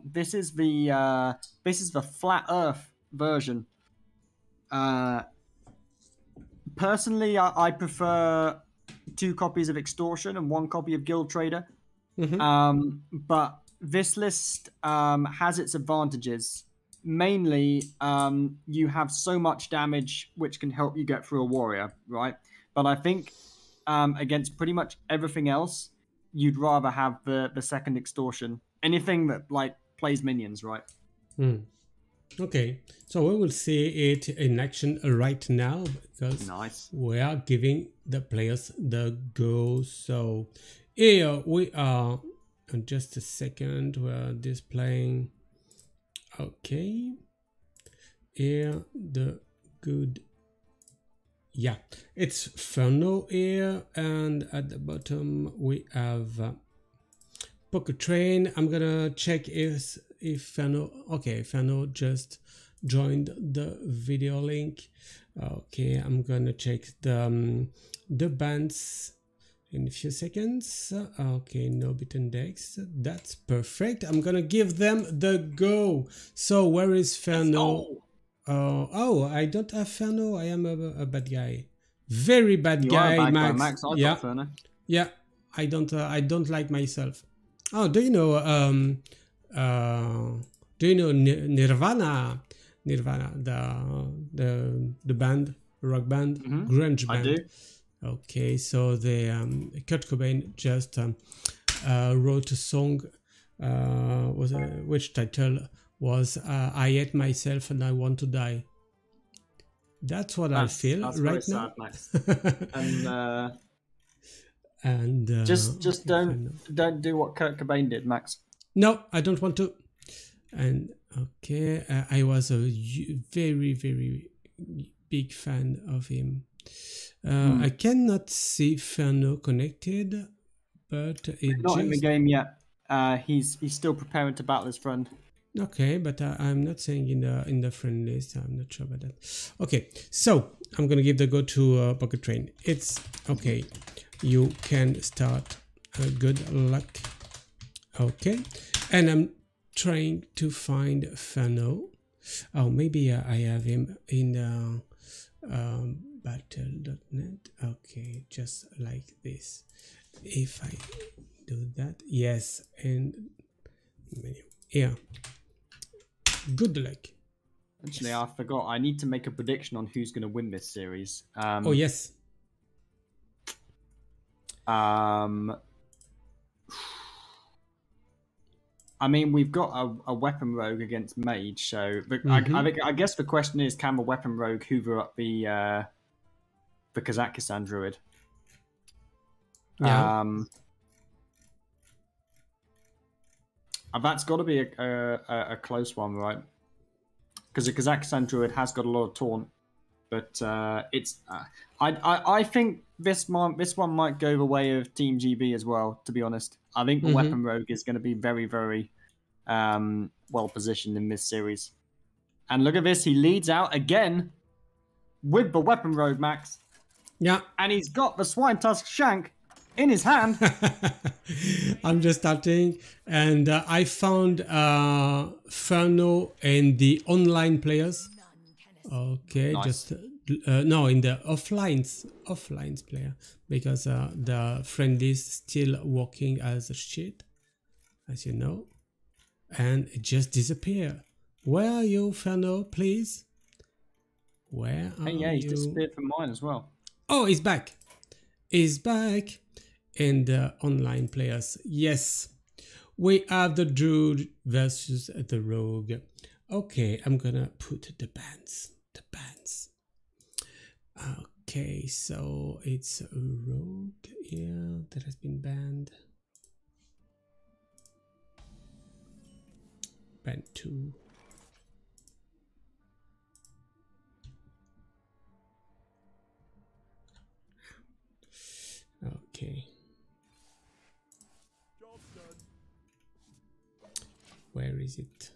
This is the Flat Earth version. Personally, I prefer 2 copies of Extortion and 1 copy of Guild Trader. But this list has its advantages. Mainly, you have so much damage which can help you get through a warrior, right? But I think against pretty much everything else, you'd rather have the second Extortion. Anything that like plays minions, right? Okay, so we will see it in action right now because we are giving the players the go. So here we are. In just a second, we're displaying. Okay, here the good. Yeah, it's Furno here, and at the bottom we have Pocket Train. I'm gonna check if Furno. Okay, Furno just joined the video link. Okay, I'm gonna check the bands in a few seconds. Okay, no bit index. That's perfect. I'm gonna give them the go. So where is Furno? Oh, I don't have Furno. I am a bad guy. Very bad guy, Max. Yeah. Furno. Yeah. I don't like myself. Oh, do you know Nirvana? Nirvana, the band, rock band, grunge band. I do. Okay, so the Kurt Cobain just wrote a song, which title was "I Hate Myself and I Want to Die." That's what I feel right now. Sad, and just don't do what Kurt Cobain did, Max. No, I don't want to. And okay, I was a very, very big fan of him. I cannot see Furno connected, but it's not in the game yet. He's still preparing to battle his friend. Okay, but I'm not saying in the friend list. I'm not sure about that. Okay, so I'm gonna give the go to Pocket Train. It's okay. You can start. Good luck. Okay, and I'm trying to find Furno. Oh, maybe I have him in battle.net. Okay, just like this. If I do that, yes, and yeah. Good luck. Actually, I forgot. I need to make a prediction on who's going to win this series. Oh yes. I mean, we've got a weapon rogue against mage, so I guess the question is, can the weapon rogue hoover up the Kazakhstan druid? Yeah. That's got to be a close one, right? Because the Kazakhstan druid has got a lot of taunt, but it's I think this one might go the way of Team GB as well. To be honest, I think the weapon rogue is going to be very, very well positioned in this series. And look at this, he leads out again with the weapon rogue, Max. Yeah, and he's got the swine tusk shank in his hand. I'm just starting, and I found Furno in the online players. Okay, nice. Just no, in the offlines player, because the friend is still working as a shit, as you know, and it just disappeared. Where are you, Furno? Please. Where are you? Yeah, he's disappeared from mine as well. Oh, he's back. He's back. in the online players. Yes, we have the Druid versus the Rogue. Okay, I'm gonna put the bands. Okay, so it's a Rogue here that has been banned. Band 2. Okay. Where is it?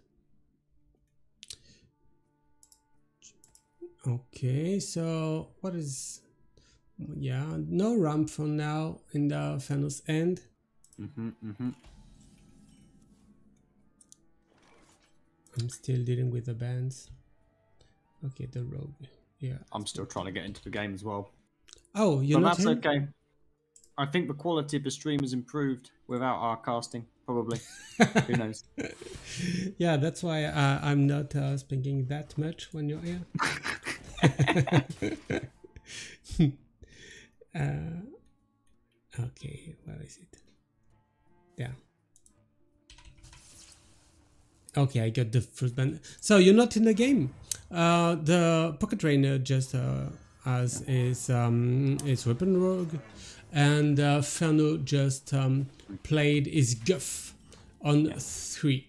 Okay, so what is... Yeah, no ramp for now in the Fenris end. I'm still dealing with the bands. Okay, the Rogue. Yeah. I'm still trying to get into the game as well. Oh, you're but not that's in? okay. I think the quality of the stream has improved without our casting, probably. Who knows? Yeah, that's why I'm not speaking that much when you're here. Okay, where is it? Yeah. Okay, I got the first band. So you're not in the game. The Pocket Trainer just has his weapon rogue, and Ferno just played his guff on 3.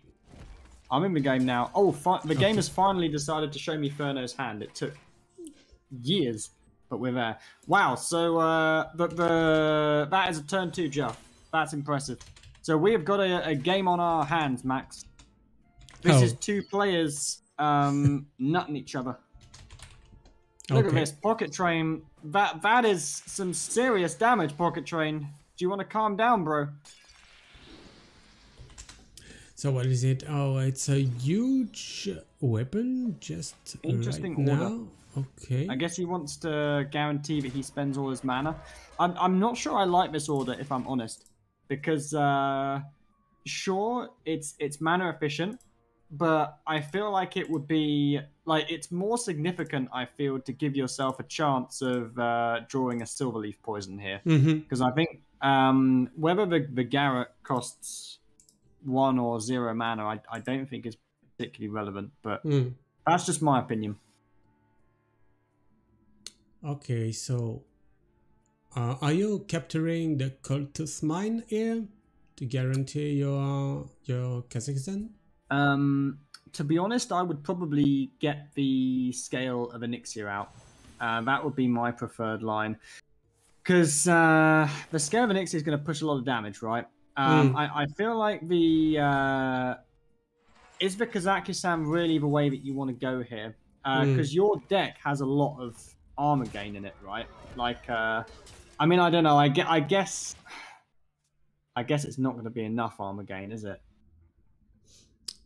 I'm in the game now. Oh, the game has finally decided to show me Ferno's hand. It took years, but we're there. Wow, so that is a turn 2, Jeff. That's impressive. So we have got a game on our hands, Max. This is 2 players nutting each other. Look at this, Pocket Train. That is some serious damage, Pocket Train. Do you want to calm down, bro? So what is it? Oh, it's a huge weapon just interesting right order. Now. Okay. I guess he wants to guarantee that he spends all his mana. I'm not sure I like this order, if I'm honest, because sure, it's mana efficient, but I feel like it would be like it's more significant. I feel to give yourself a chance of drawing a Silverleaf Poison here, because I think whether the Garrett costs 1 or 0 mana, I don't think is particularly relevant, but that's just my opinion. Okay, so are you capturing the Cultus Mine here to guarantee your Kazakhstan? To be honest, I would probably get the Scale of Onyxia out. That would be my preferred line, because the Scale of Onyxia is going to push a lot of damage, right? I feel like is the Kazakhstan really the way that you want to go here? Because your deck has a lot of armor gain in it, right? Like, I mean, I don't know. I guess it's not going to be enough armor gain, is it?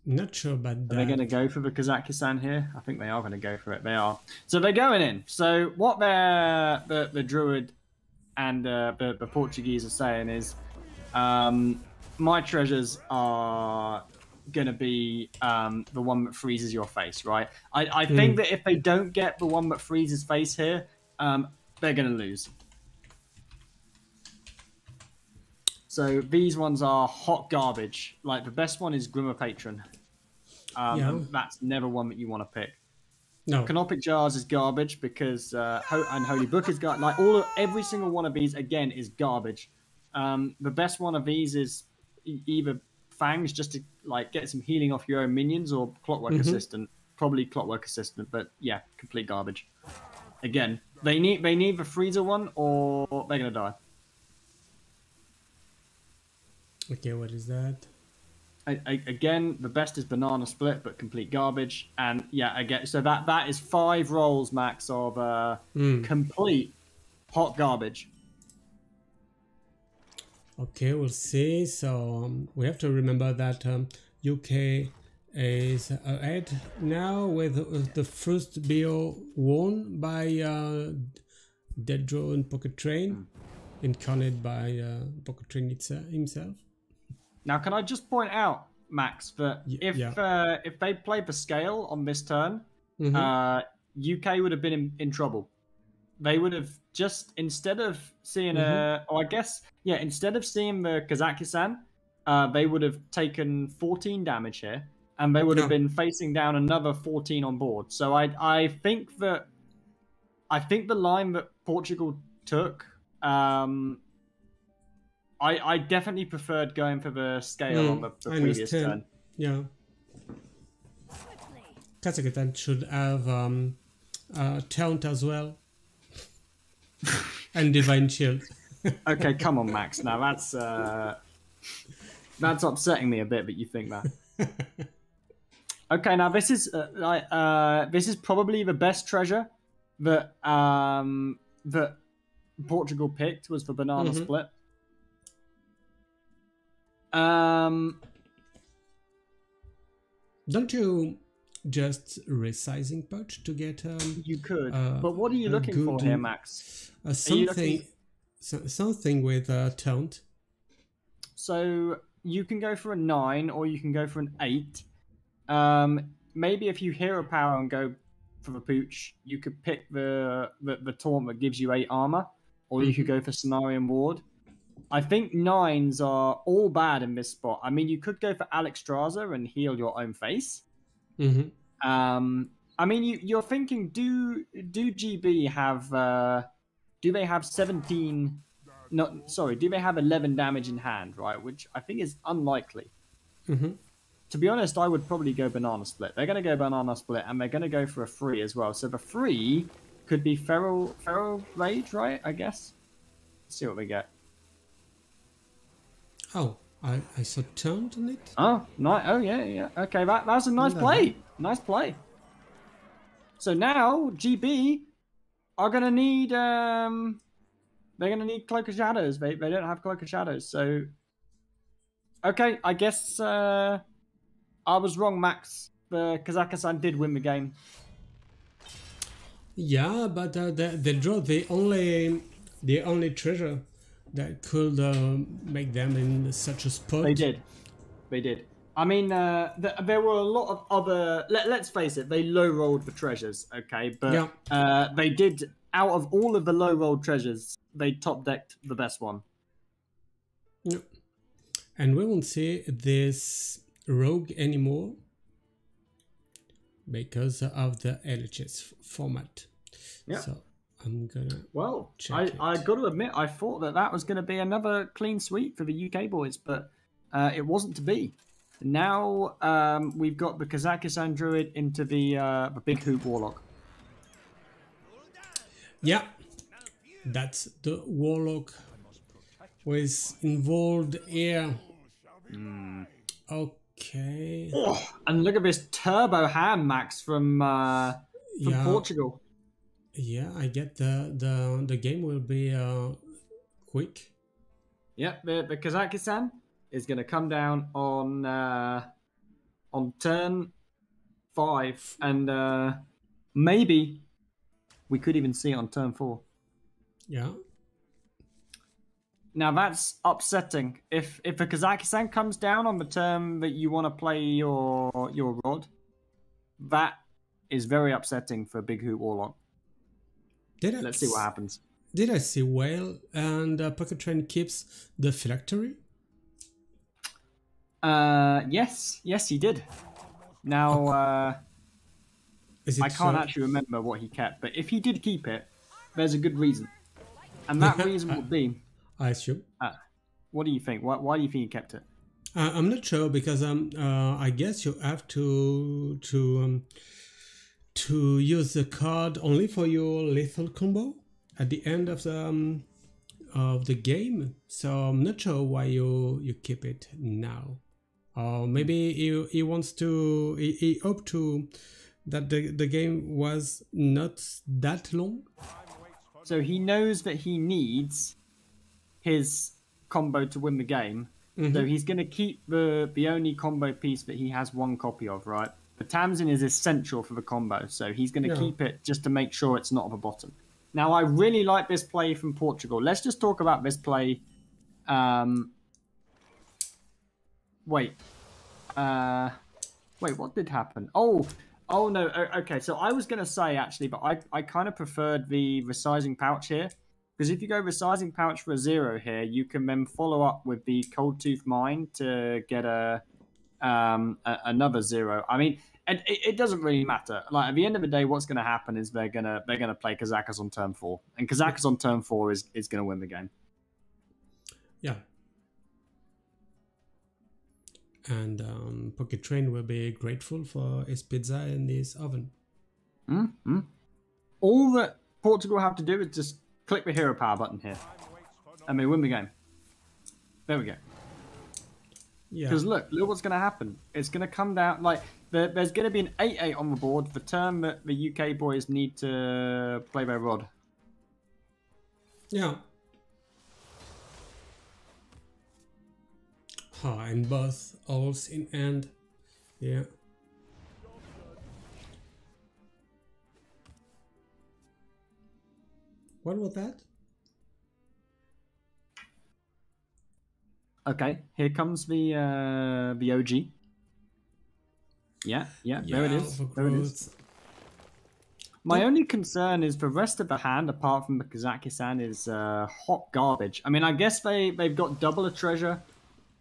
Not sure about that. Are they going to go for the Kazakhstan here? I think they are going to go for it. They are. So they're going in. So what the Druid and the Portuguese are saying is, my treasures are going to be the one that freezes your face, right? I think that if they don't get the one that freezes face here, they're going to lose. So these ones are hot garbage. Like the best one is Grimmer Patron. That's never one that you want to pick. No. Canopic Jars is garbage because and Holy Book is garbage. Like every single one of these again is garbage. The best one of these is either Fangs, just to like get some healing off your own minions, or Clockwork Assistant. Probably Clockwork Assistant, but yeah, complete garbage. Again, they need the freezer one, or they're gonna die. Okay, what is that? Again, the best is Banana Split, but complete garbage. And yeah, again, so that is 5 rolls max of complete hot garbage. Okay, we'll see. So we have to remember that UK is ahead now with the first BO won by Deaddraw and Pocket Train, incarnated by Pocket Train himself. Now, can I just point out, Max, that if they played the Scale on this turn, UK would have been in trouble. they would have just, instead of seeing instead of seeing the Kazakhstan, they would have taken 14 damage here, and they would have been facing down another 14 on board. So I think the line that Portugal took, I definitely preferred going for the scale on the previous turn. Yeah. Kazakhstan should have Taunt as well. And Divine Shield. Okay, come on, Max. Now that's upsetting me a bit that you think that. Okay, now this is probably the best treasure that that Portugal picked, was the banana split. Don't you just resizing pouch to get you could, but what are you looking for here, Max? Something with taunt. So you can go for a 9 or you can go for an 8. Maybe if you hero power and go for the pooch, you could pick the taunt that gives you 8 armor, or you could go for Cenarian Ward. I think 9s are all bad in this spot. I mean, you could go for Alex Straza and heal your own face. I mean, you're thinking, do GB have do they have 17? No, sorry, do they have 11 damage in hand? Right, which I think is unlikely. To be honest, I would probably go Banana Split. They're going to go Banana Split, and they're going to go for a 3 as well. So the 3 could be Feral Rage, right? I guess. Let's see what we get. Oh, I saw taunt on it. Oh, nice. Oh, yeah. Okay, that's a nice play. Nice play. So now GB are gonna need they're gonna need Cloak of Shadows. They don't have Cloak of Shadows, so okay. I guess I was wrong, Max. The Kazakhstan did win the game. Yeah, but they draw the only treasure that could make them in such a spot. They did. I mean, there were a lot of other... Let's face it, they low-rolled the treasures, okay? But they did, out of all of the low-rolled treasures, they top-decked the best one. Yep. And we won't see this rogue anymore because of the LHS format. Yeah. So I'm gonna... Well, I got to admit, I thought that was going to be another clean sweep for the UK boys, but it wasn't to be. Now we've got the Kazakhstan Druid into the Big Hoop Warlock. Yeah, that's the Warlock was involved here. Okay. Oh, and look at this turbo hand, Max, from Portugal. Yeah, I get the game will be quick. Yeah, the Kazakhstan is going to come down on turn 5, and maybe we could even see it on turn 4. Yeah. Now that's upsetting. If the Kazakhstan comes down on the turn that you want to play your rod, that is very upsetting for Big Hoot Warlock. Let's see what happens. Did I see Whale and Pocket Train keeps the phylactery? Yes, he did. Now, I can't actually remember what he kept, but if he did keep it, there's a good reason, and that reason would be. I assume. What do you think? Why do you think he kept it? I'm not sure because I guess you have to use the card only for your lethal combo at the end of the game. So I'm not sure why you keep it now. Or maybe he wants to. He hoped to that the game was not that long. So he knows that he needs his combo to win the game. So he's going to keep the only combo piece that he has one copy of, right? The Tamsin is essential for the combo, so he's going to keep it just to make sure it's not at the bottom. Now, I really like this play from Portugal. Let's just talk about this play. Wait, what did happen? Oh, Oh no, okay. So I was gonna say actually, but I kind of preferred the resizing pouch here, because if you go resizing pouch for a 0 here, you can then follow up with the cold tooth mine to get another 0. I mean, and it doesn't really matter. Like at the end of the day, what's gonna happen is they're gonna play Kazakas on turn 4, and Kazakas on turn 4 is gonna win the game. Yeah. And Pocket Train will be grateful for his pizza in his oven. Mm-hmm. All that Portugal have to do is just click the hero power button here, and they win the game. There we go. Yeah. Because look what's going to happen. It's going to come down, like, there's going to be an 8-8 on the board the turn that the UK boys need to play their rod. Yeah. And both alls in end. Yeah. What was that? Okay, here comes the OG. Yeah, there it is. There it is. My only concern is the rest of the hand, apart from the Kazakhstan, is hot garbage. I mean, I guess they've got double a treasure.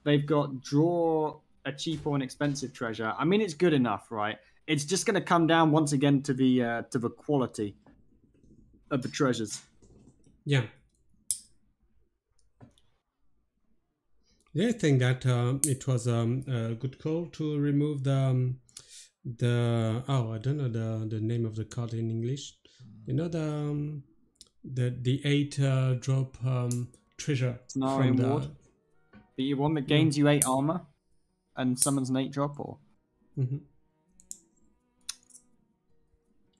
They've got draw a cheap or an expensive treasure. I mean, it's good enough, right? It's just going to come down once again to the quality of the treasures. Yeah. Yeah, I think that it was a good call to remove the I don't know the name of the card in English. You know the 8 drop treasure Cenarium Ward. The one that gains you 8 armor and summons an 8 drop, or? Mm-hmm.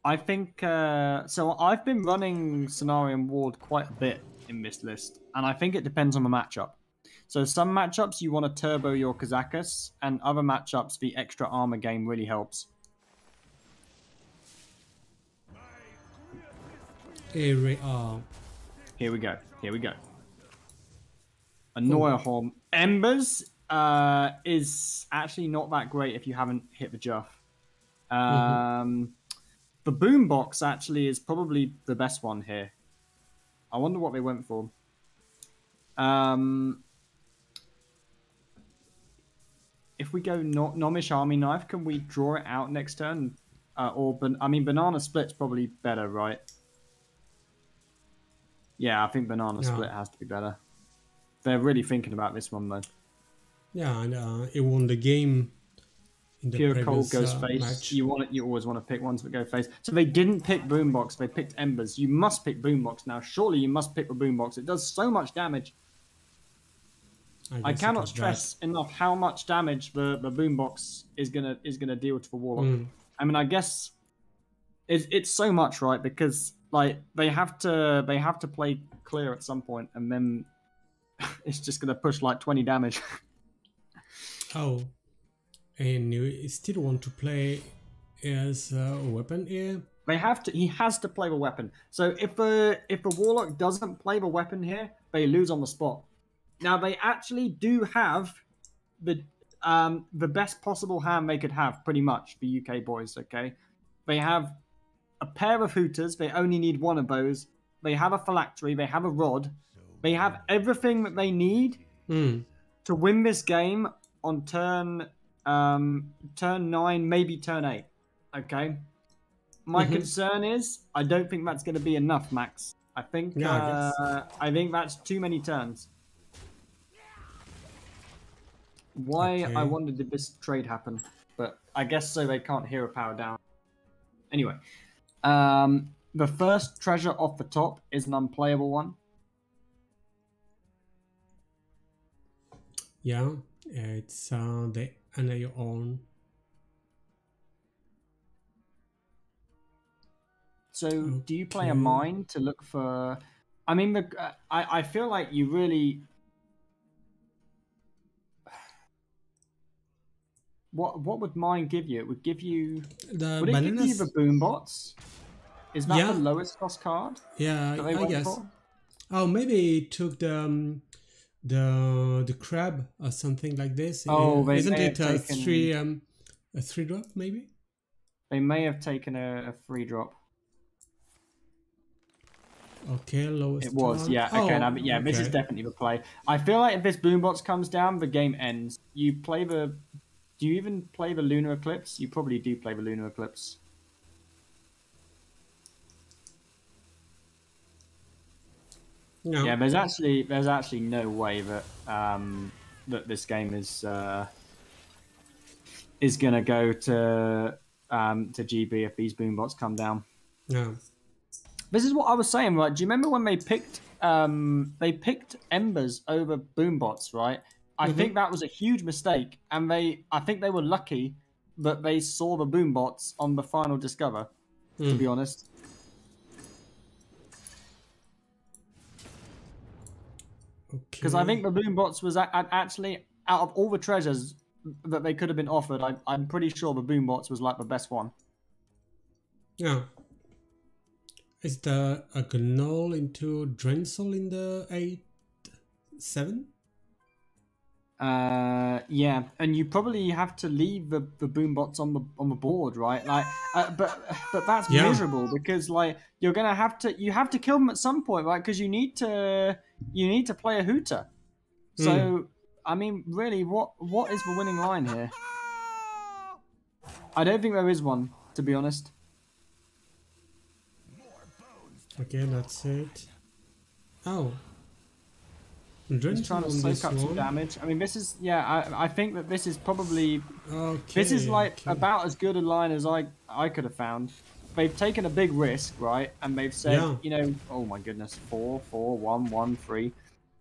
I think so. I've been running Cenarium Ward quite a bit in this list, and I think it depends on the matchup. So some matchups you want to turbo your Kazakas, and other matchups the extra armor game really helps. Here we go. A Neuerholm. Embers is actually not that great if you haven't hit the Juff. The Boombox actually is probably the best one here. I wonder what they went for. If we go Nomish Army Knife, can we draw it out next turn? Banana Split's probably better, right? Yeah, I think Banana Split has to be better. They're really thinking about this one, though. Yeah, and it won the game in the Pure Cold goes face. Match. You always want to pick ones that go face. So they didn't pick Boombox. They picked Embers. You must pick Boombox now. Surely you must pick the Boombox. It does so much damage. I cannot stress enough how much damage the Boombox is gonna deal to the Warlock. I mean, I guess it's so much, right? Because like they have to play clear at some point, and then it's just gonna push like 20 damage. Oh, and you still want to play as a weapon here? They have to. He has to play the weapon. So if the Warlock doesn't play the weapon here, they lose on the spot. Now they actually do have the best possible hand they could have, pretty much, the UK boys. Okay, they have a pair of Hooters. They only need one of those. They have a phylactery. They have a rod. They have everything that they need to win this game on turn 9, maybe turn 8. Okay. My concern is I don't think that's going to be enough, Max. I think I think that's too many turns. Why, I wonder, did this trade happen? But I guess so they can't hero power down. Anyway, the first treasure off the top is an unplayable one. Yeah, it's the Anayon. So, do you play a mine to look for? I mean, I feel like you really. What would mine give you? It would give you. Would it give you the Boombots? Is that the lowest cost card? Yeah, I guess. For? Oh, maybe it took the crab or something like this. Oh, isn't it a 3 drop maybe? They may have taken a free drop. Okay, lowest. It was, yeah. Oh, Okay, now, yeah, this is okay. definitely the play. I feel like if this boombox comes down, the game ends. You play the. Do you even play the lunar eclipse? You probably do play the lunar eclipse. No. Yeah, there's actually no way that that this game is gonna go to GB if these boombots come down. No. This is what I was saying, right? Do you remember when they picked Embers over boombots, right? I think that was a huge mistake, and I think they were lucky that they saw the boombots on the final Discover. To be honest. Because I think the boombots was actually, out of all the treasures that they could have been offered, I'm pretty sure the boombots was like the best one. Yeah. Is the a gnoll into Drensel in the 8-7? Yeah, and you probably have to leave the boombots on the board, right? Like, but that's miserable because like you have to kill them at some point, right? Because you need to play a hooter. So I mean, really, what is the winning line here? I don't think there is one, to be honest. Okay, that's it. Oh. He's trying to soak up some damage. I mean, this is, yeah, I think that this is probably, this is like about as good a line as I could have found. They've taken a big risk, right? And they've said, you know, oh my goodness, 4, 4, 1, 1, 3.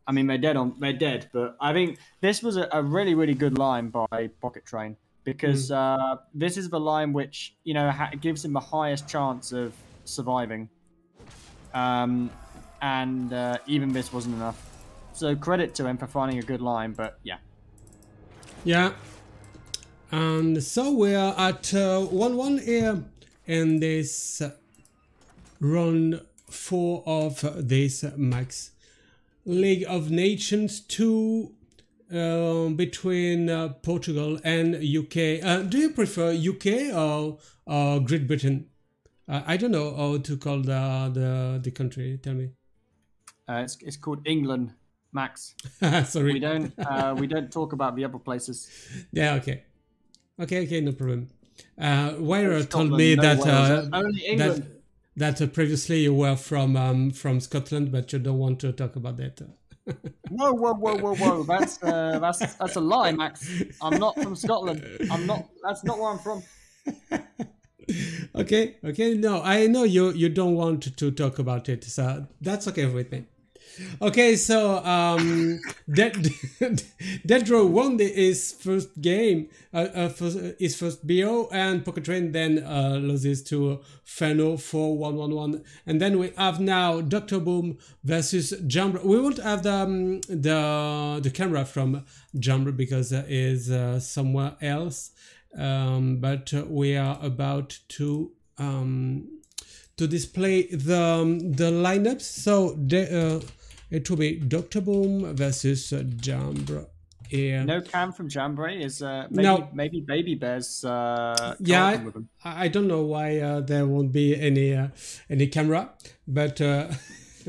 I mean, they're dead, but I think this was a really, really good line by Pocket Train because this is the line which, you know, gives him the highest chance of surviving. And even this wasn't enough. So credit to him for finding a good line, but yeah. Yeah. And so we're at 1-1 here in this round 4 of this Max League of Nations 2 between Portugal and UK. Do you prefer UK or Great Britain? I don't know how to call the country. Tell me. It's called England, Max. Sorry. We don't talk about the other places. Yeah. Okay. No problem. Wire told me that that previously you were from Scotland, but you don't want to talk about that. Whoa! That's a lie, Max. I'm not from Scotland. That's not where I'm from. Okay. No, I know you don't want to talk about it, so that's okay with me. Okay, so Dedro won his first game, his first BO, and Pocket Train then loses to Feno for 1-1-1. And then we have now Dr. Boom versus Jambra. We won't have the camera from Jambra because it is somewhere else. But we are about to display the lineups. So it will be Dr. Boom versus Jambra. No cam from Jambra is maybe Baby Bear's yeah, I don't know why there won't be any camera, but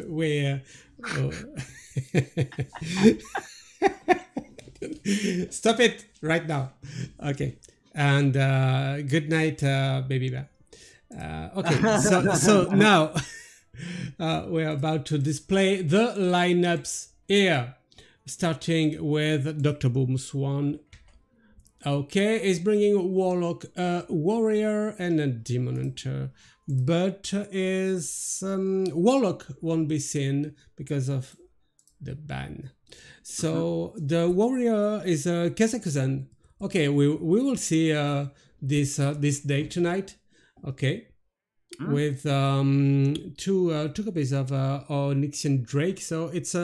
we stop it right now. Okay, and good night, Baby Bear. Okay, so now we're about to display the lineups here, starting with Dr. Boom Swan. Okay, he's bringing Warlock, Warrior, and a Demon Hunter, but his Warlock won't be seen because of the ban. So the Warrior is Kazakhstan. Okay, we will see this day tonight. Okay. With two copies of Onyxian Drake, so it's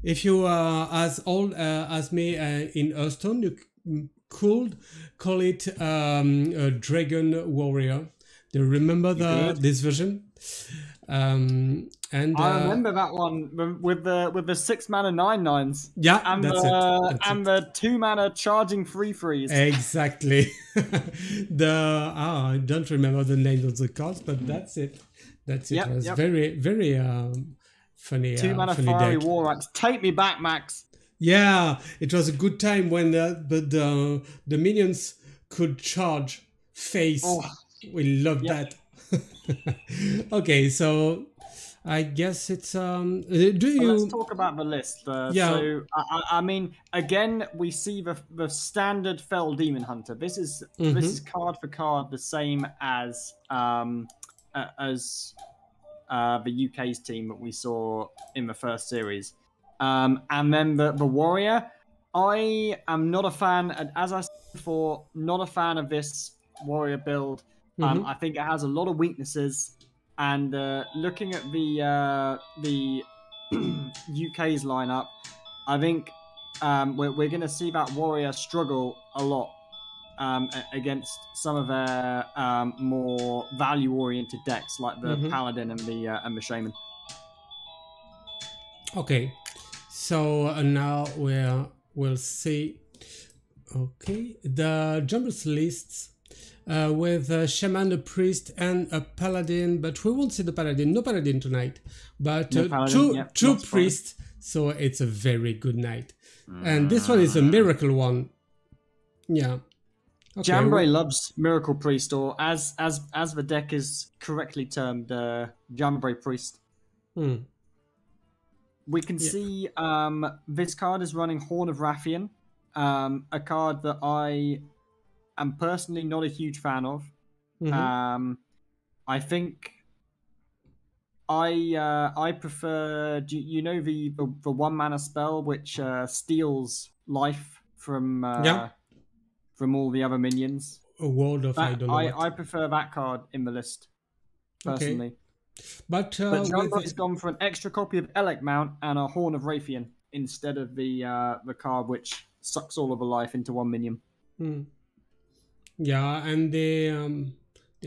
if you as old as me in Hearthstone, you could call it a Dragon Warrior. Do you remember this version? And I remember that one with the 6-mana 9/9s. Yeah, and that's the, it. and the 2-mana charging 3/3s. Exactly. I don't remember the name of the cards, but that's it. That's it. It was very, very funny. 2-mana funny fiery deck. war axe. Take me back, Max. Yeah, it was a good time when the minions could charge face. Oh. We loved that. Okay, so I guess it's Let's talk about the list. Yeah. So I mean, again, we see the standard Fell Demon Hunter. This is card for card the same as the UK's team that we saw in the first series. And then the Warrior, I am not a fan, and as I said before, not a fan of this Warrior build. I think it has a lot of weaknesses, and looking at the UK's lineup, I think we're going to see that Warrior struggle a lot against some of their more value-oriented decks, like the Paladin and the Shaman. Okay, so now we'll see. Okay, the Jumbers lists with a Shaman, a Priest, and a Paladin, but we won't see the Paladin. No Paladin tonight, but two Priests. So it's a very good night, and this one is a miracle one. Yeah. Okay. Jambray loves Miracle Priest, or as the deck is correctly termed, Jambray Priest. We can see this card is running Horn of Rathian, a card that I am personally not a huge fan of. I think I prefer, you know, the 1-mana spell which steals life from all the other minions. A world of I prefer that card in the list personally. Okay. But Jambray's gone for an extra copy of Elec Mount and a Horn of Rathian instead of the card which sucks all of the life into one minion. Yeah, and the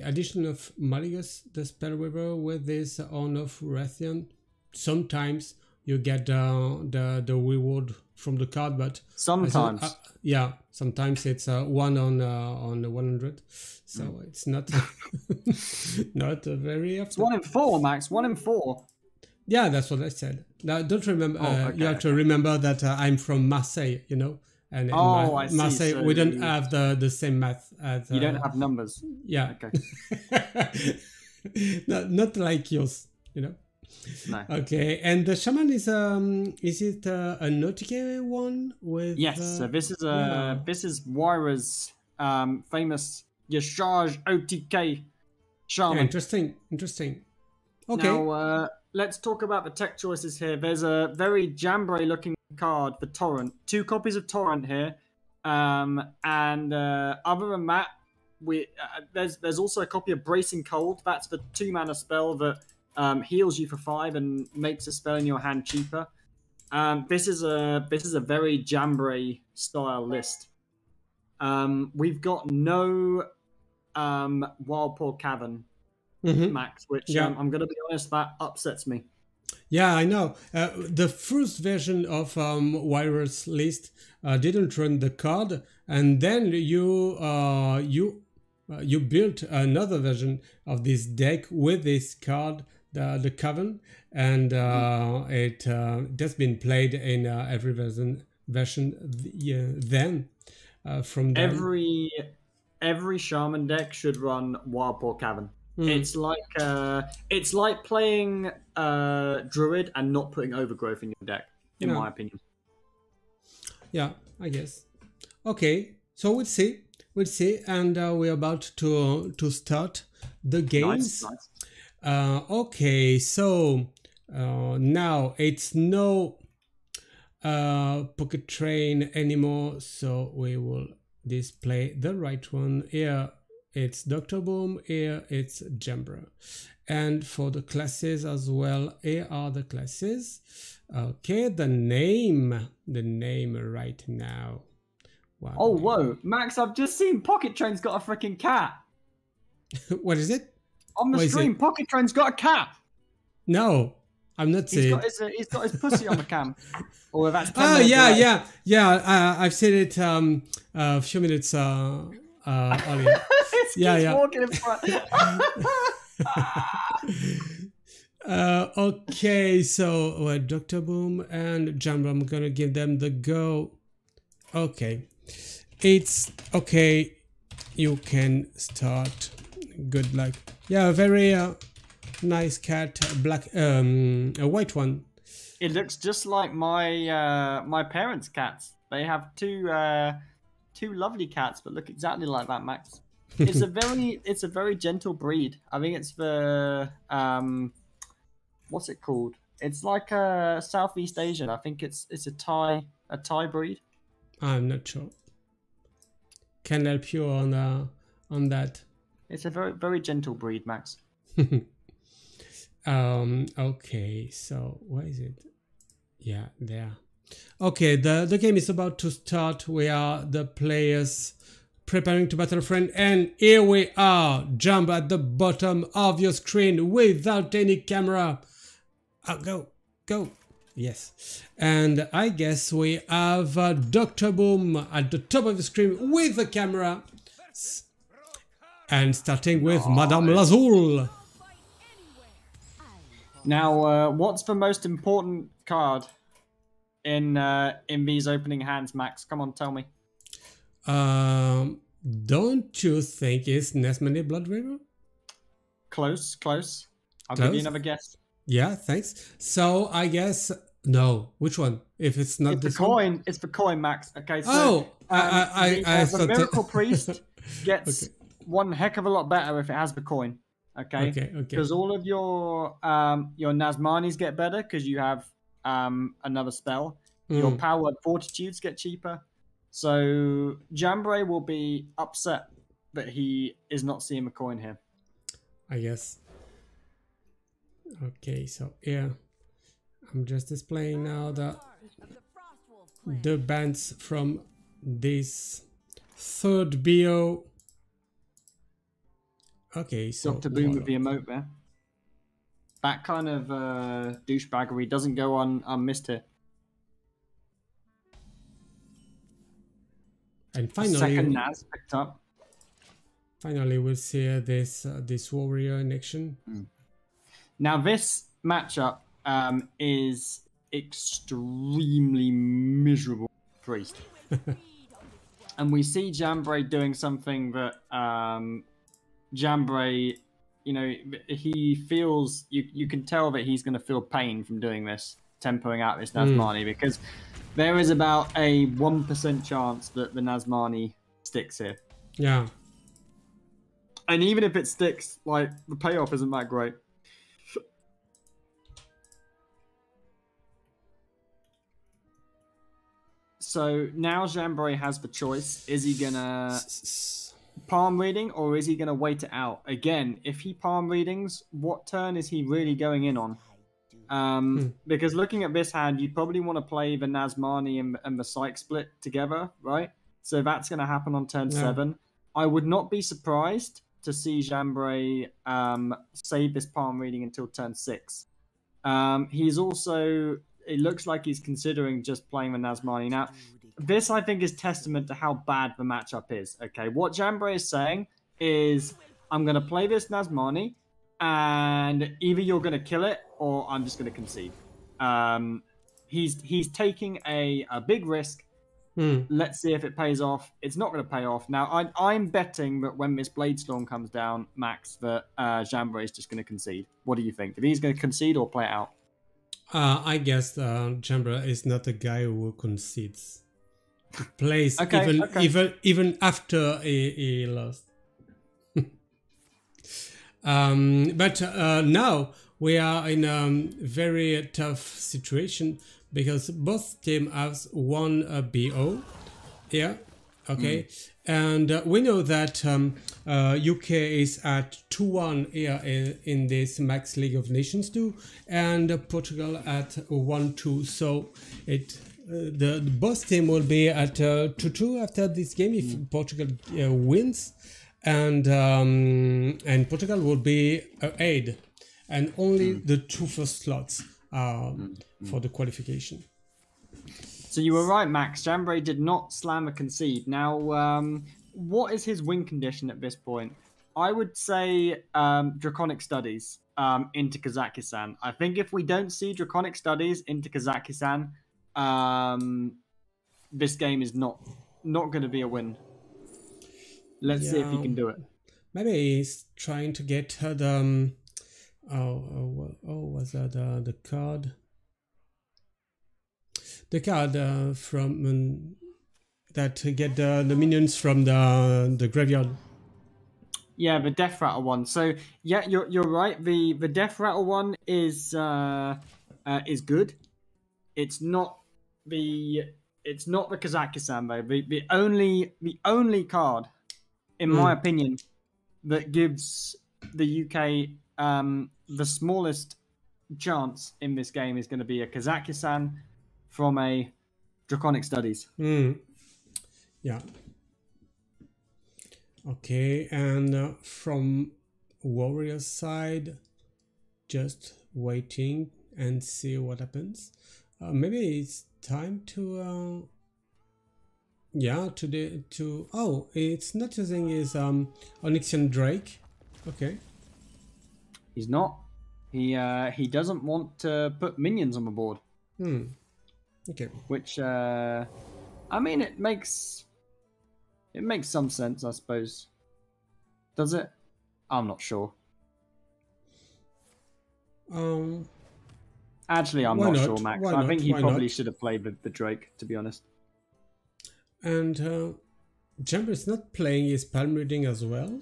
addition of Malleus, the Spellweaver, with this Horn of Rathian, sometimes you get the reward from the card, but sometimes sometimes it's 1 on 100, so it's not not very often. It's 1 in 4, Max. 1 in 4. Yeah, that's what I said. Now don't remember. Okay, you have to remember that I'm from Marseille, you know, and in Marseille so we don't have the same math as. You don't have numbers. Yeah. Okay. not like yours, you know. No. Okay, and the Shaman is it a Nautica one with? Yes, so this is Wyra's famous Yashaj OTK Shaman. Yeah, interesting. Okay. Now let's talk about the tech choices here. There's a very Jambray looking card for Torrent. 2 copies of Torrent here, and other than that, there's also a copy of Bracing Cold. That's the 2-mana spell that heals you for 5 and makes a spell in your hand cheaper. This is a very Jambray style list. We've got no Wildpaw Cavern, Max, which I'm going to be honest, that upsets me. Yeah, I know. The first version of Wyra's list didn't run the card, and then you built another version of this deck with this card, the Cavern, and it has been played in every version then. From then. Every Shaman deck should run Wildpaw Cavern. It's like playing Druid and not putting Overgrowth in your deck, in my opinion. Yeah, I guess. Okay, so we'll see, and we're about to start the games. Nice. Okay, so now it's no Pocket Train anymore, so we will display the right one here. It's Dr. Boom, here it's Jambra. And for the classes as well, here are the classes. Okay, the name right now. Oh, whoa, Max, I've just seen Pocket Train's got a freaking cat. What is it? On the stream, Pocket Train's got a cat. No, I'm not saying. He's got his pussy on the cam. Or that's 10 Oh minutes yeah, away. yeah. I've seen it a few minutes earlier. It Yeah, keeps yeah. walking in front. Okay, so Dr. Boom and Jumbo, I'm gonna give them the go. Okay, it's okay. You can start. Good luck. Yeah, very nice cat. Black, a white one. It looks just like my parents' cats. They have two lovely cats, but look exactly like that, Max. It's a very gentle breed. I think it's the what's it called? It's like a Southeast Asian. I think it's a Thai breed. I'm not sure. Can help you on that. It's a very gentle breed, Max. Okay, so where is it? Yeah, there. Okay, the game is about to start. We are the players preparing to battle a friend, and here we are. Jump at the bottom of your screen without any camera. Go. Yes. And I guess we have Dr. Boom at the top of the screen with the camera. And starting with Madame Lazul. Now, what's the most important card in these opening hands, Max? Come on, tell me. Don't you think it's Nesmani Blood River? Close. I'll give you another guess. Yeah, thanks. So I guess no. Which one? If it's not this one? It's the coin, Max. Okay. So, I the Miracle Priest gets one heck of a lot better if it has the coin. Okay. Because all of your Nazmanis get better because you have another spell. Your power fortitudes get cheaper. So Jambray will be upset that he is not seeing the coin here. I guess. Okay, so here I'm just displaying now the bands from this third BO. Okay, so Dr. Boom with the emote there. That kind of douchebaggery doesn't go unmissed here. And finally, second Naz picked up. Finally, we'll see this warrior in action. Now, this matchup is extremely miserable, Priest. And we see Jambray doing something that Jambray, he feels, you can tell that he's going to feel pain from doing this, tempoing out this Nazmani, because there is about a 1% chance that the Nazmani sticks here. Yeah. And even if it sticks, like, the payoff isn't that great. So now Jambray has the choice. Is he gonna palm reading or is he gonna wait it out? Again, if he palm readings, what turn is he really going in on? Because looking at this hand, you probably want to play the Nazmani and the Psych split together, right? So that's going to happen on turn 7. I would not be surprised to see Jambray save this palm reading until turn 6. He's also, it looks like he's considering just playing the Nazmani. Now, this I think is testament to how bad the matchup is. Okay, what Jambray is saying is, I'm going to play this Nazmani, and either you're going to kill it or I'm just going to concede. He's taking a big risk. Let's see if it pays off. It's not going to pay off. Now, I'm betting that when this Blade Storm comes down, Max, that Jambray is just going to concede. What do you think? If he's going to concede or play it out? I guess Jambray is not a guy who concedes. He plays even after he lost. But now we are in a very tough situation because both teams have one BO. Yeah, okay. And we know that UK is at 2-1 here in this Max League of Nations 2, and Portugal at 1-2. So the both team will be at 2-2 after this game if Portugal wins. And Portugal will be ahead. and only the 2 first slots are for the qualification. So you were right, Max. Jambray did not slam a concede. Now, what is his win condition at this point? I would say Draconic Studies into Kazakhstan. I think if we don't see Draconic Studies into Kazakhstan, this game is not going to be a win. Let's see if he can do it. Maybe he's trying to get her the was that the card? The card from that get the minions from the graveyard. Yeah, the Death Rattle one. So yeah, you're right. The Death Rattle one is good. It's not the Kazakhstan though. The only card, in my opinion, that gives the UK the smallest chance in this game is going to be a Kazakhstan from a Draconic Studies. Yeah. Okay, and from Warrior's side, just waiting and see what happens. Maybe it's time to oh, it's not using his Onyxian Drake. Okay. He's not. He doesn't want to put minions on the board. Okay. Which I mean, it makes some sense, I suppose. Does it? I'm not sure. Actually, I'm not sure, Max. I think he probably should have played the Drake, to be honest. And Jumper is not playing his palm reading as well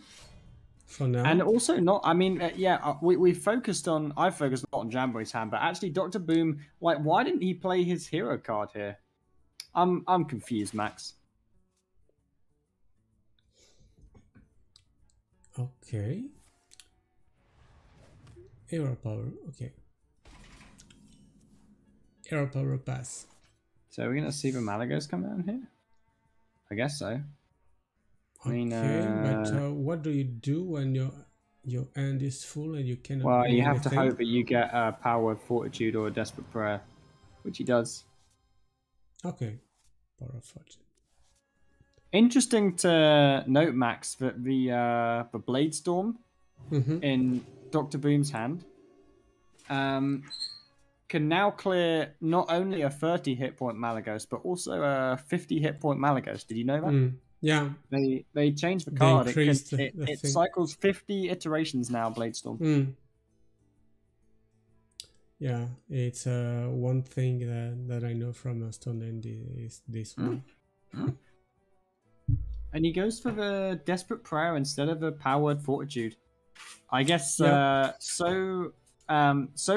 for now. And also not, I mean, I focused a lot on Jamboree's hand, but actually Dr. Boom, like, why didn't he play his hero card here? I'm confused, Max. Okay. Hero power, okay. Hero power pass. So we're gonna see the Malagos come down here? I guess so. I mean, but what do you do when your hand is full and you cannot? Well, you have to hope that you get a Power of Fortitude or a Desperate Prayer, which he does. Okay, Power of Fortitude. Interesting to note, Max, that the Blade Storm in Dr. Boom's hand can now clear not only a 30 hit point Malagos, but also a 50 hit point Malagos. Did you know that? Yeah. They changed the card. It cycles 50 iterations now, Bladestorm. Yeah, it's one thing that I know from Stone End is this one. And he goes for the Desperate Prayer instead of the Powered Fortitude. I guess so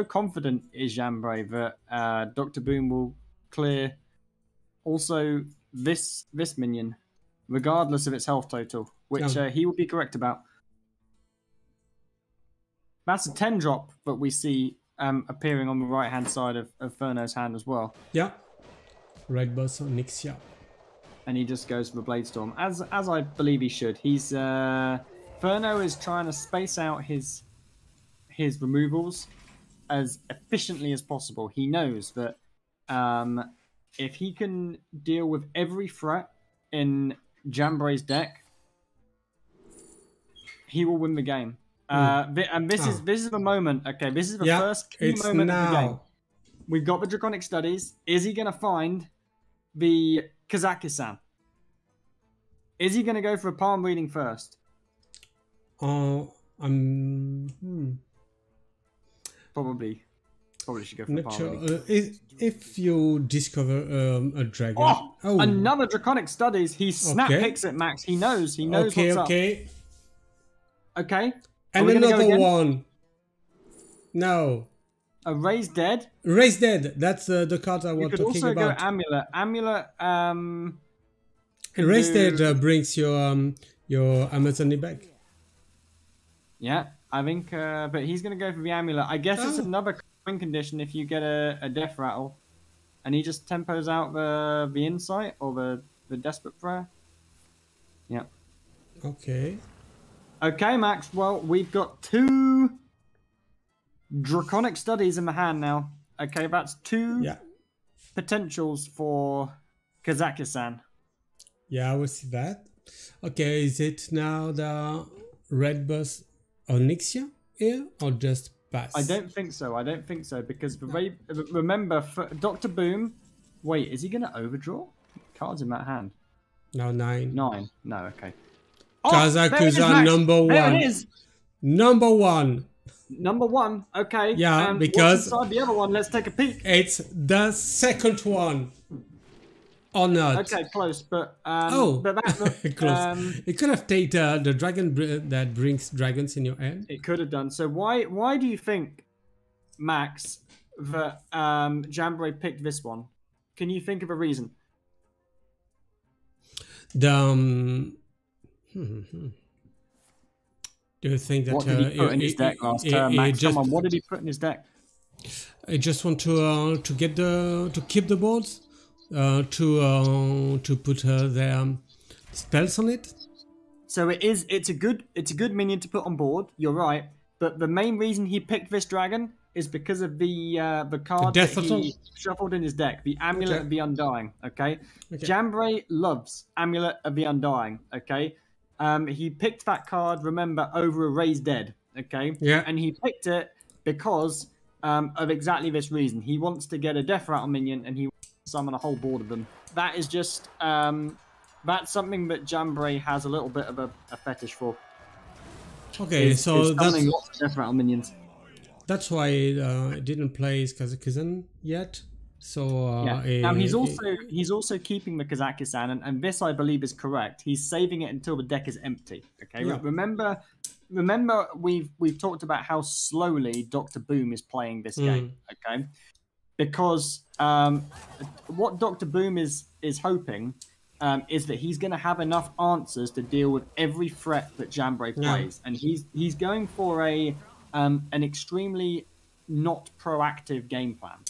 confident is Jambray that Dr. Boom will clear also this minion, regardless of its health total, which he will be correct about. That's a 10 drop that we see appearing on the right-hand side of Furno's hand as well. Yeah. Red Boss Onyxia. And he just goes for the Bladestorm, as I believe he should. He's Furno is trying to space out his removals as efficiently as possible. He knows that if he can deal with every threat in Jambray's deck, he will win the game. And this is the moment. Okay, this is the first key moment of the game. We've got the Draconic Studies. Is he going to find the Kazakhstan? Is he going to go for a palm reading first? Probably should go for a palm reading. If you discover a dragon. Oh, another Draconic Studies. He snap picks it, Max. He knows what's up. Okay. And another one. No. A Raised Dead. Raised Dead. That's the card I was talking about. You could also go Amulet. Amulet. Raised Dead brings your Amazon back. Yeah, I think, but he's going to go for the Amulet. I guess it's another win condition if you get a Death Rattle, and he just tempos out the Insight or the Desperate Prayer. Yeah. Okay. Okay, Max. Well, we've got two Draconic Studies in the hand now. Okay, that's two Yeah. potentials for Kazakhstan. Yeah, I will see that. Okay, is it now the red bus Onyxia here or just pass? I don't think so. I don't think so because remember, Dr. Boom. Wait, is he going to overdraw? Cards in that hand. No, 9. 9. No, okay. Kazakhstan number 1. There it is. Number 1. Number 1. Okay. Yeah, because what's inside the other one? Let's take a peek. It's the second one. Or not? Okay, close, but but that close. It could have taken the dragon that brings dragons in your hand. It could have done. So why do you think, Max, that Jambray picked this one? Can you think of a reason? The do you think that what did he put in his deck last turn, Max? Come on, what did he put in his deck? I just want to keep the boards. To put their spells on it. So it's a good minion to put on board. You're right, but the main reason he picked this dragon is because of the card that he shuffled in his deck, the Amulet of the Undying. Okay, Jambray loves Amulet of the Undying. Okay, he picked that card. Remember, over a Raised Dead. Okay, yeah, and he picked it because of exactly this reason. He wants to get a Death Rattle minion, and he summon a whole board of them. That is just that's something that Jambray has a little bit of a fetish for. Okay, so that's lots of Death Rattle minions. That's why I didn't play Kazakhstan yet. So now he's also keeping the Kazakhstan, and this I believe is correct. He's saving it until the deck is empty. Okay, yeah. Remember we've talked about how slowly Dr. Boom is playing this game. Okay. Because what Dr. Boom is hoping is that he's going to have enough answers to deal with every threat that Jambray plays, and he's going for an extremely not proactive game plan.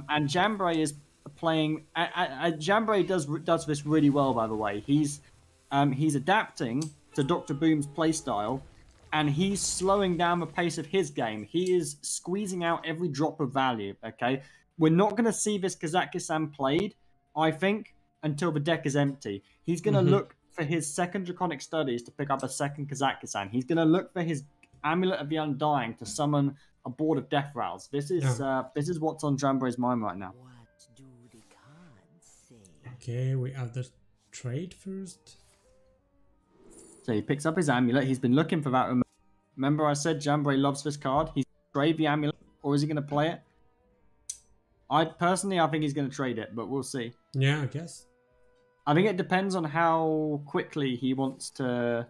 And Jambray is playing. Jambray does this really well, by the way. He's adapting to Dr. Boom's playstyle. And he's slowing down the pace of his game. He is squeezing out every drop of value, okay? We're not going to see this Kazakhstan played, I think, until the deck is empty. He's going to look for his second Draconic Studies to pick up a second Kazakhstan. He's going to look for his Amulet of the Undying to summon a board of Death Rattles. This is what's on Jambray's mind right now. What do the cards say? Okay, we have the trade first. So he picks up his Amulet. He's been looking for that. Remember I said Jambray loves this card. He's trade the Amulet, or is he going to play it? I think he's going to trade it, but we'll see. Yeah, I guess. I think it depends on how quickly he wants to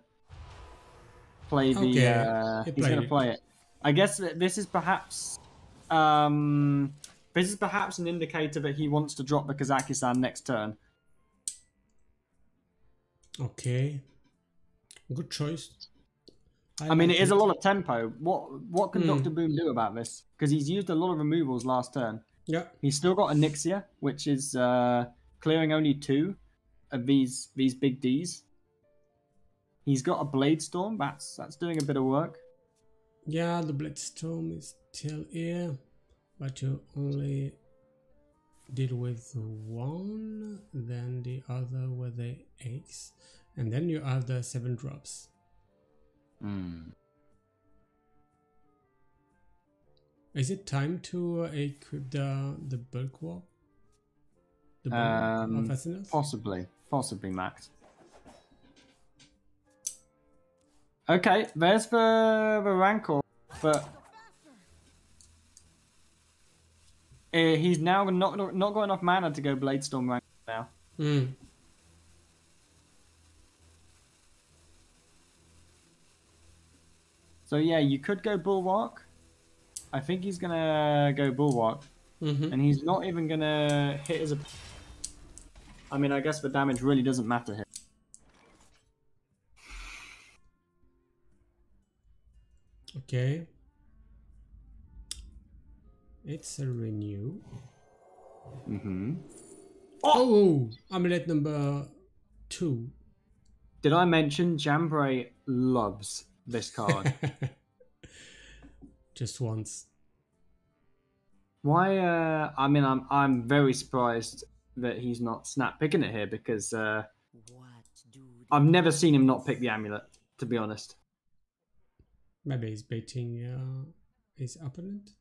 play the... he's going to play it. I guess this is perhaps... an indicator that he wants to drop the Kazakhstan next turn. Okay. Good choice. I mean, it is a lot of tempo. What can Dr. Boom do about this? Because he's used a lot of removals last turn. Yeah. He's still got Onyxia, which is clearing only 2 of these big Ds. He's got a Blade Storm. That's doing a bit of work. Yeah, the Blade Storm is still here, but you only deal with one, then the other with the X, and then you have the 7 drops. Is it time to equip the bulk warp? The bulk of Assassins? Possibly, Max. Okay, there's the Rancor, but he's now not got enough mana to go Blade Storm Rancor now. So yeah, you could go Bulwark. I think he's gonna go Bulwark, and he's not even gonna hit his. I mean, I guess the damage really doesn't matter here. Okay. It's a renew. Oh, amulet number 2. Did I mention Jambray loves this card? Just once. Why? I mean, I'm very surprised that he's not snap picking it here because What do the I've never seen him not pick the amulet. To be honest. Maybe he's baiting his opponent.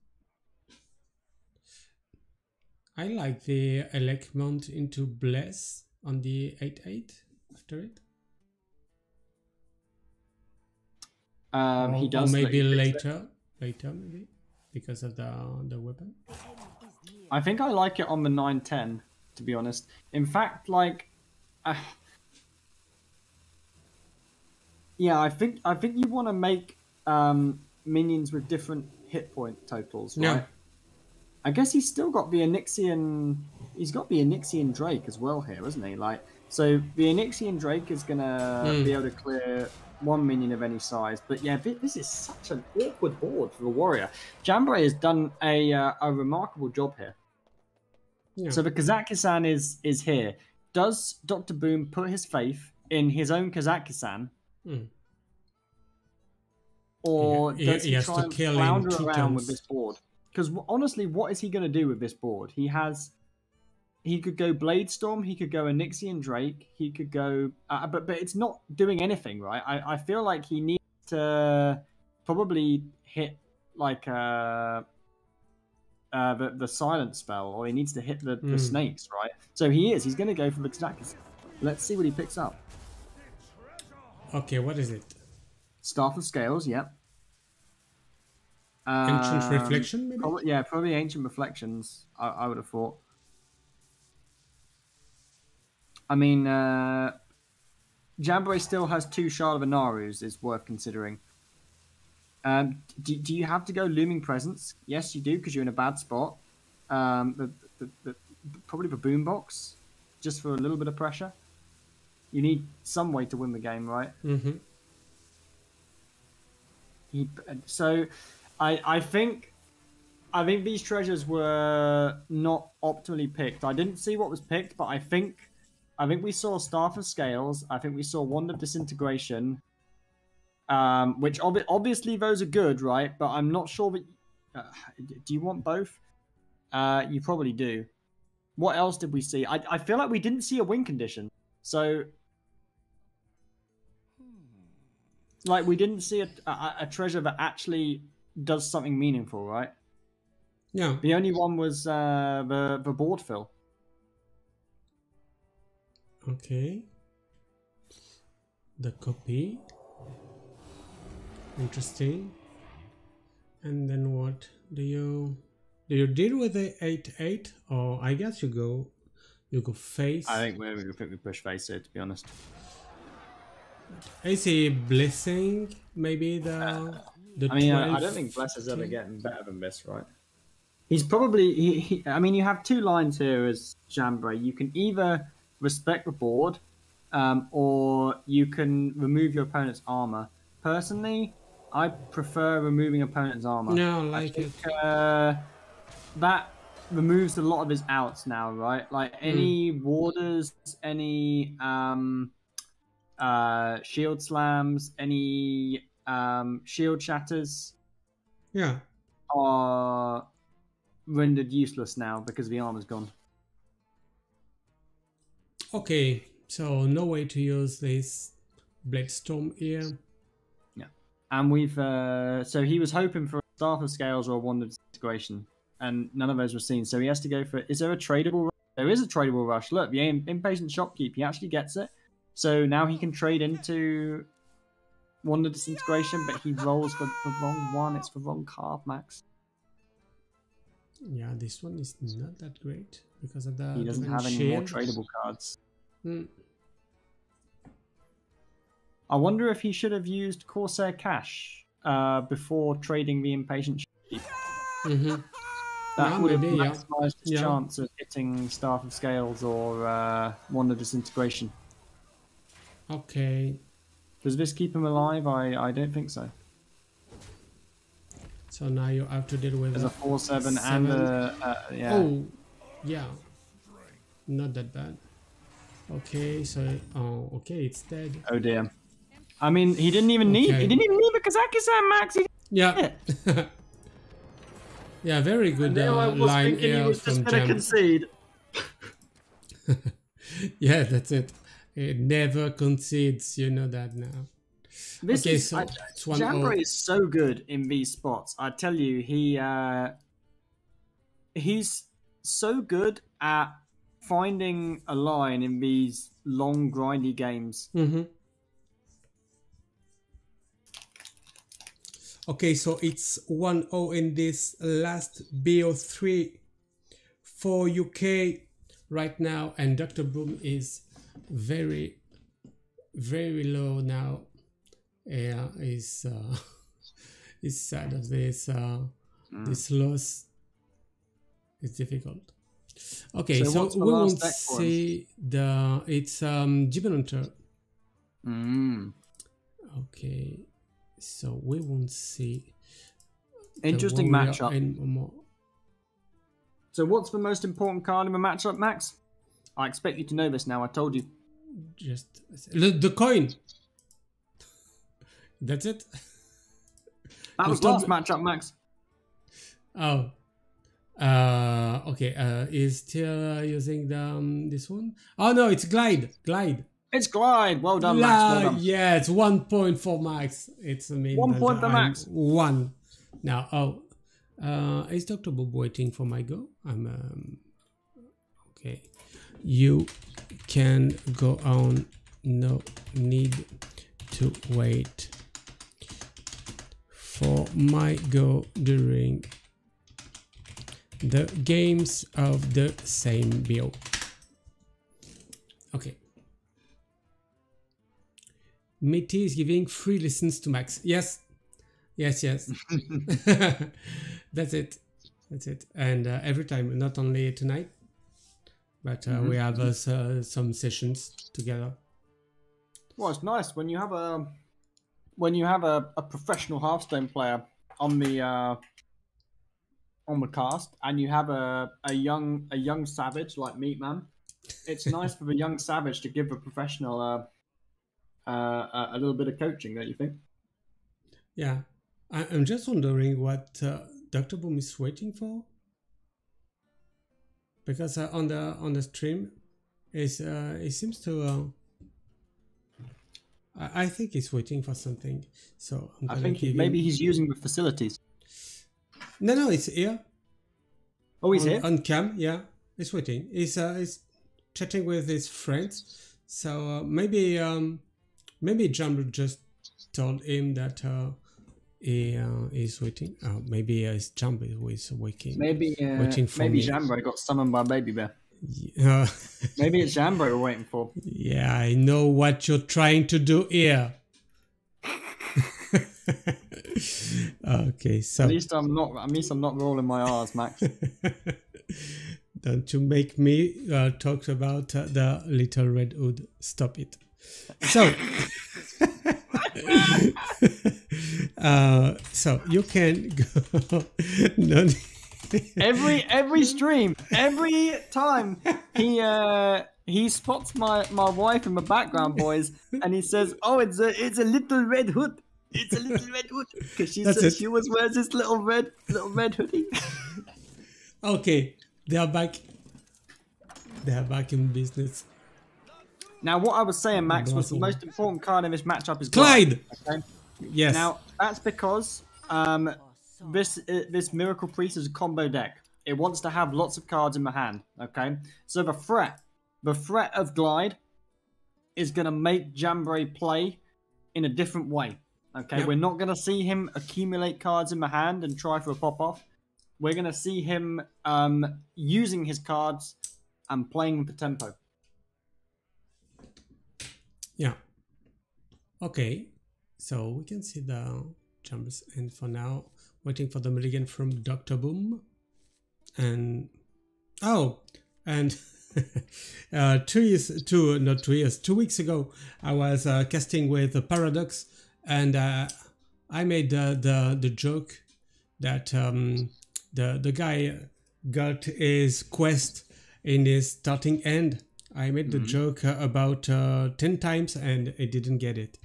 I like the electment into Bless on the 8/8 after it. He does. Or maybe let you fix it. later maybe because of the weapon. is near? I think I like it on the 9-10. To be honest, in fact, like, yeah, I think you want to make minions with different hit point totals, right? Yeah. I guess he's still got the Onyxian. He's got the Onyxian Drake as well here, isn't he? Like, so the Onyxian Drake is gonna be able to clear one minion of any size. But yeah, this is such an awkward board for the warrior. Jambray has done a remarkable job here. Yeah. So the Kazakhstan is here. Does Dr. Boom put his faith in his own Kazakhstan? Or He- does he he has try to and kill in flounder 2 around with turns. this board? Because honestly, what is he going to do with this board? He could go Blade Storm, he could go Onyxian Drake, he could go, but it's not doing anything, right? I feel like he needs to probably hit like the silent spell, or he needs to hit the snakes, right? So he's going to go for the Kazakhstan. Let's see what he picks up. Okay, what is it? Staff of Scales, yep. Ancient Reflection, maybe? Probably Ancient Reflections, I would have thought. I mean, Jambray still has 2 Shard of Anarus, is worth considering. Do you have to go Looming Presence? Yes, you do, because you're in a bad spot. Probably the Boombox, just for a little bit of pressure. You need some way to win the game, right? Mm-hmm. So, I think these treasures were not optimally picked. I didn't see what was picked, but I think we saw Staff of Scales. I think we saw Wand of Disintegration, which obviously those are good, right? But I'm not sure that. Do you want both? You probably do. What else did we see? I feel like we didn't see a win condition. So, like, we didn't see a treasure that actually does something meaningful, right? Yeah. The only one was the board fill. Okay. The copy. Interesting. And then what do you deal with the 8/8, or I guess you go face? I think we push face here, to be honest. I see blessing, maybe the I mean, 12. I don't think Bless is ever getting better than this, right? He's probably I mean, you have 2 lines here as Jambray. You can either respect the board, or you can remove your opponent's armor. Personally, I prefer removing opponent's armor. No, I like it. That removes a lot of his outs now, right? Like any warders, any shield slams, any shield shatters Yeah. are rendered useless now because the armor's gone. Okay, so no way to use this Blade Storm here. Yeah, and we've so he was hoping for a Staff of Scales or a Wand of Disintegration, and none of those were seen. So he has to go for. Is there a tradable? There is a tradable rush. Look, the impatient shopkeep. He actually gets it. So now he can trade into Wand of Disintegration, but he rolls for the wrong one. It's the wrong card, Max. Yeah, this one is not that great because of the. He doesn't have any more tradable cards. I wonder if he should have used Corsair Cash before trading the Impatient Shopkeep. That would have maximized his chance of hitting Staff of Scales or Wand of Disintegration. Okay. Does this keep him alive? I don't think so. So now you have to deal with There's a 4/7 and a yeah. Oh, yeah. Not that bad. Okay, so okay, it's dead. Oh dear. I mean, he didn't even need the Kazakhstan, Max. Yeah. Yeah, very good And there I was line thinking he here was just from going to Jam. concede. Yeah, that's it. It never concedes. You know that now. This Okay, is so it's 1-0. Jambray is so good in these spots. I tell you, he's so good at finding a line in these long, grindy games. Mm-hmm. Okay, so it's 1-0 in this last BO3 for UK right now, and Dr. Boom is very, very low now. Yeah, he's sad of this this loss. It's difficult. Okay, so what's the we last won't deck for him? see it's Gibbon Hunter. Okay, so we won't see the Interesting warrior matchup. anymore. So what's the most important card in the matchup, Max? I expect you to know this now. I told you. Just the coin. That's it. That was last matchup, Max. Oh. Okay. Is still using the this one? Oh no, it's glide. It's Glide. Well done, Max. Well done. Yeah, it's 1 point for Max. It's 1 point for Max. 1. Now, is Dr. Bob waiting for my go? I'm okay. You can go on. No need to wait for my go during the games of the same BO. Okay. Meati is giving free listens to Max. Yes. That's it. And every time, not only tonight, but we have some sessions together. Well, it's nice when you have a professional Hearthstone player on the cast, and you have a young savage like Meatman. It's nice for the young savage to give a professional a little bit of coaching, don't you think? Yeah, I'm just wondering what Dr. Boom is waiting for, because on the stream, he seems to. I think he's waiting for something. So I think maybe he's using the facilities. No, it's here. Oh, he's here on cam. Yeah, he's waiting. He's chatting with his friends. So maybe Jumbo just told him that he is waiting. Oh, maybe it's Jumbo who is waiting. Waiting for maybe me. Jambro got summoned by Baby Bear. Yeah. Maybe it's Jambro we're waiting for. Yeah, I know what you're trying to do here. Okay, so At least I'm not rolling my R's, Max. Don't you make me talk about the little red hood. Stop it. So, so you can go. No, every stream, every time he spots my wife in the background, boys, and he says, "Oh, it's a little red hood. It's a little red hood," because she always wears this little red hoodie. Okay, they are back. They are back in business. Now, what I was saying, Max, was the most important card in this matchup is Glide. Okay? Yes. Now that's because this Miracle Priest is a combo deck. It wants to have lots of cards in the hand. Okay, so the threat of Glide is going to make Jambray play in a different way. Okay, Yep. We're not going to see him accumulate cards in the hand and try for a pop off. We're going to see him using his cards and playing with the tempo. Yeah. Okay. So we can see the jumbos, and for now, waiting for the mulligan from Dr. Boom. And 2 weeks ago, I was casting with Paradox, and I made the joke that the guy got his quest in his starting end. I made the joke about 10 times, and I didn't get it.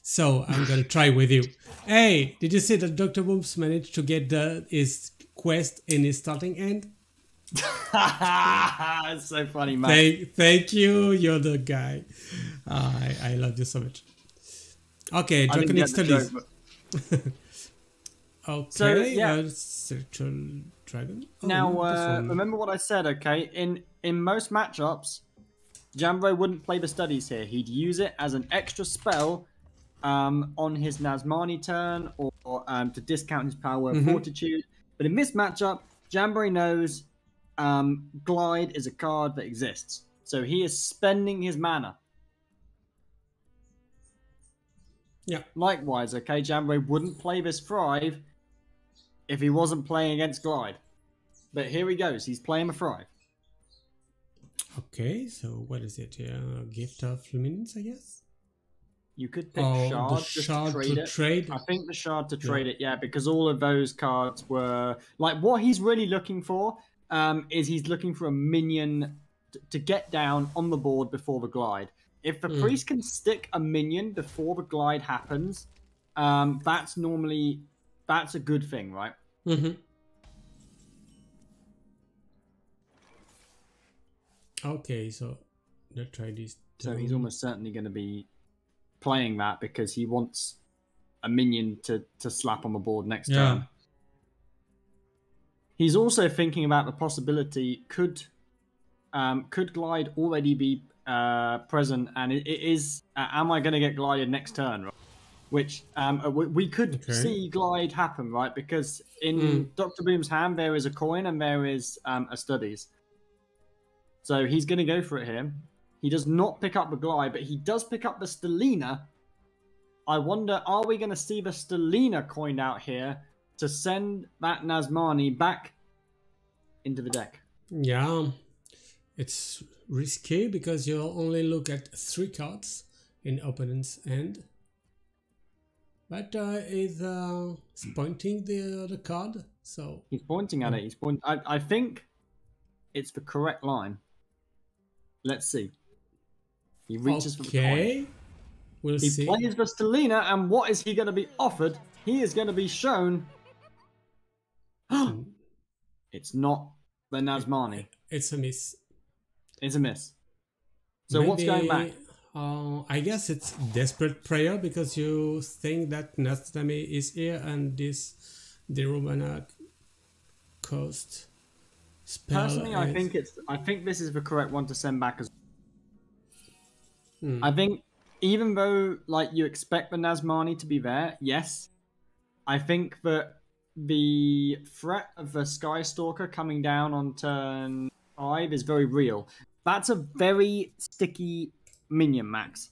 So I'm gonna try with you. Hey, did you see that Dr. Booms managed to get his quest in his starting end. It's so funny, man. Thank you. You're the guy. I love you so much. Okay, I didn't Draconic get the joke, Studies. but- Okay, So, yeah. Spiritual Dragon. Oh, Now, this one. remember what I said, okay? In most matchups, Jambro wouldn't play the studies here. He'd use it as an extra spell on his Nazmani turn or to discount his power of Fortitude. But in this matchup, Jambro knows Glide is a card that exists. So he is spending his mana. Yeah. Likewise, okay, Jambro wouldn't play this Thrive if he wasn't playing against Glide. But here he goes. He's playing the Thrive. Okay, so what is it? Gift of Luminance, I guess? You could pick Shard, the just Shard to trade it. I think the Shard to trade it, yeah, because all of those cards were... Like, what he's really looking for is he's looking for a minion to get down on the board before the Glide. If the Priest can stick a minion before the Glide happens, that's a good thing, right? Okay, so the trade is done. So he's almost certainly going to be playing that because he wants a minion to slap on the board next turn. He's also thinking about the possibility, could Glide already be present, and it is, am I going to get glided next turn? Right? Which we could see Glide happen, right? Because in Dr. Boom's hand, there is a coin and there is a studies. So he's going to go for it here. He does not pick up the Glide, but he does pick up the Stellina. I wonder, are we going to see the Stellina coined out here to send that Nazmani back into the deck? Yeah, it's risky because you'll only look at 3 cards in opponent's end. But he's pointing the card, so... He's pointing at it. He's I think it's the correct line. Let's see. He reaches for the coin. We'll see. He plays the Stellina, and what is he going to be offered? He is going to be shown... It's not the Nazmani. It's a miss. It's a miss. So maybe, what's going back? I guess it's Desperate Prayer because you think that Nazmani is here and the Romana Coast spell. Personally, I think this is the correct one to send back as I think even though like you expect the Nazmani to be there, yes, I think that the threat of the Skystalker coming down on turn 5 is very real. That's a very sticky minion, Max.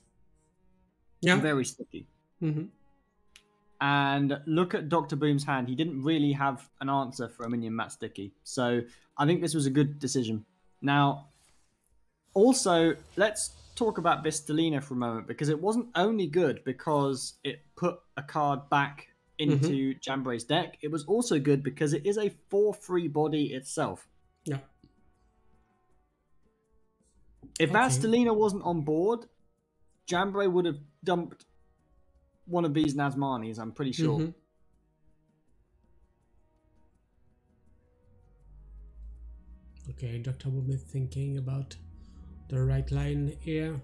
Yeah. Very sticky. And look at Dr. Boom's hand. He didn't really have an answer for a minion that sticky. So I think this was a good decision. Now, also, let's talk about this Stellina for a moment, because it wasn't only good because it put a card back into Jambre's deck. It was also good because it is a 4/3 body itself. Yeah. If that Stellina wasn't on board, Jambre would have dumped one of these Nazmanis, I'm pretty sure. Okay, Dr. Boom is thinking about the right line here.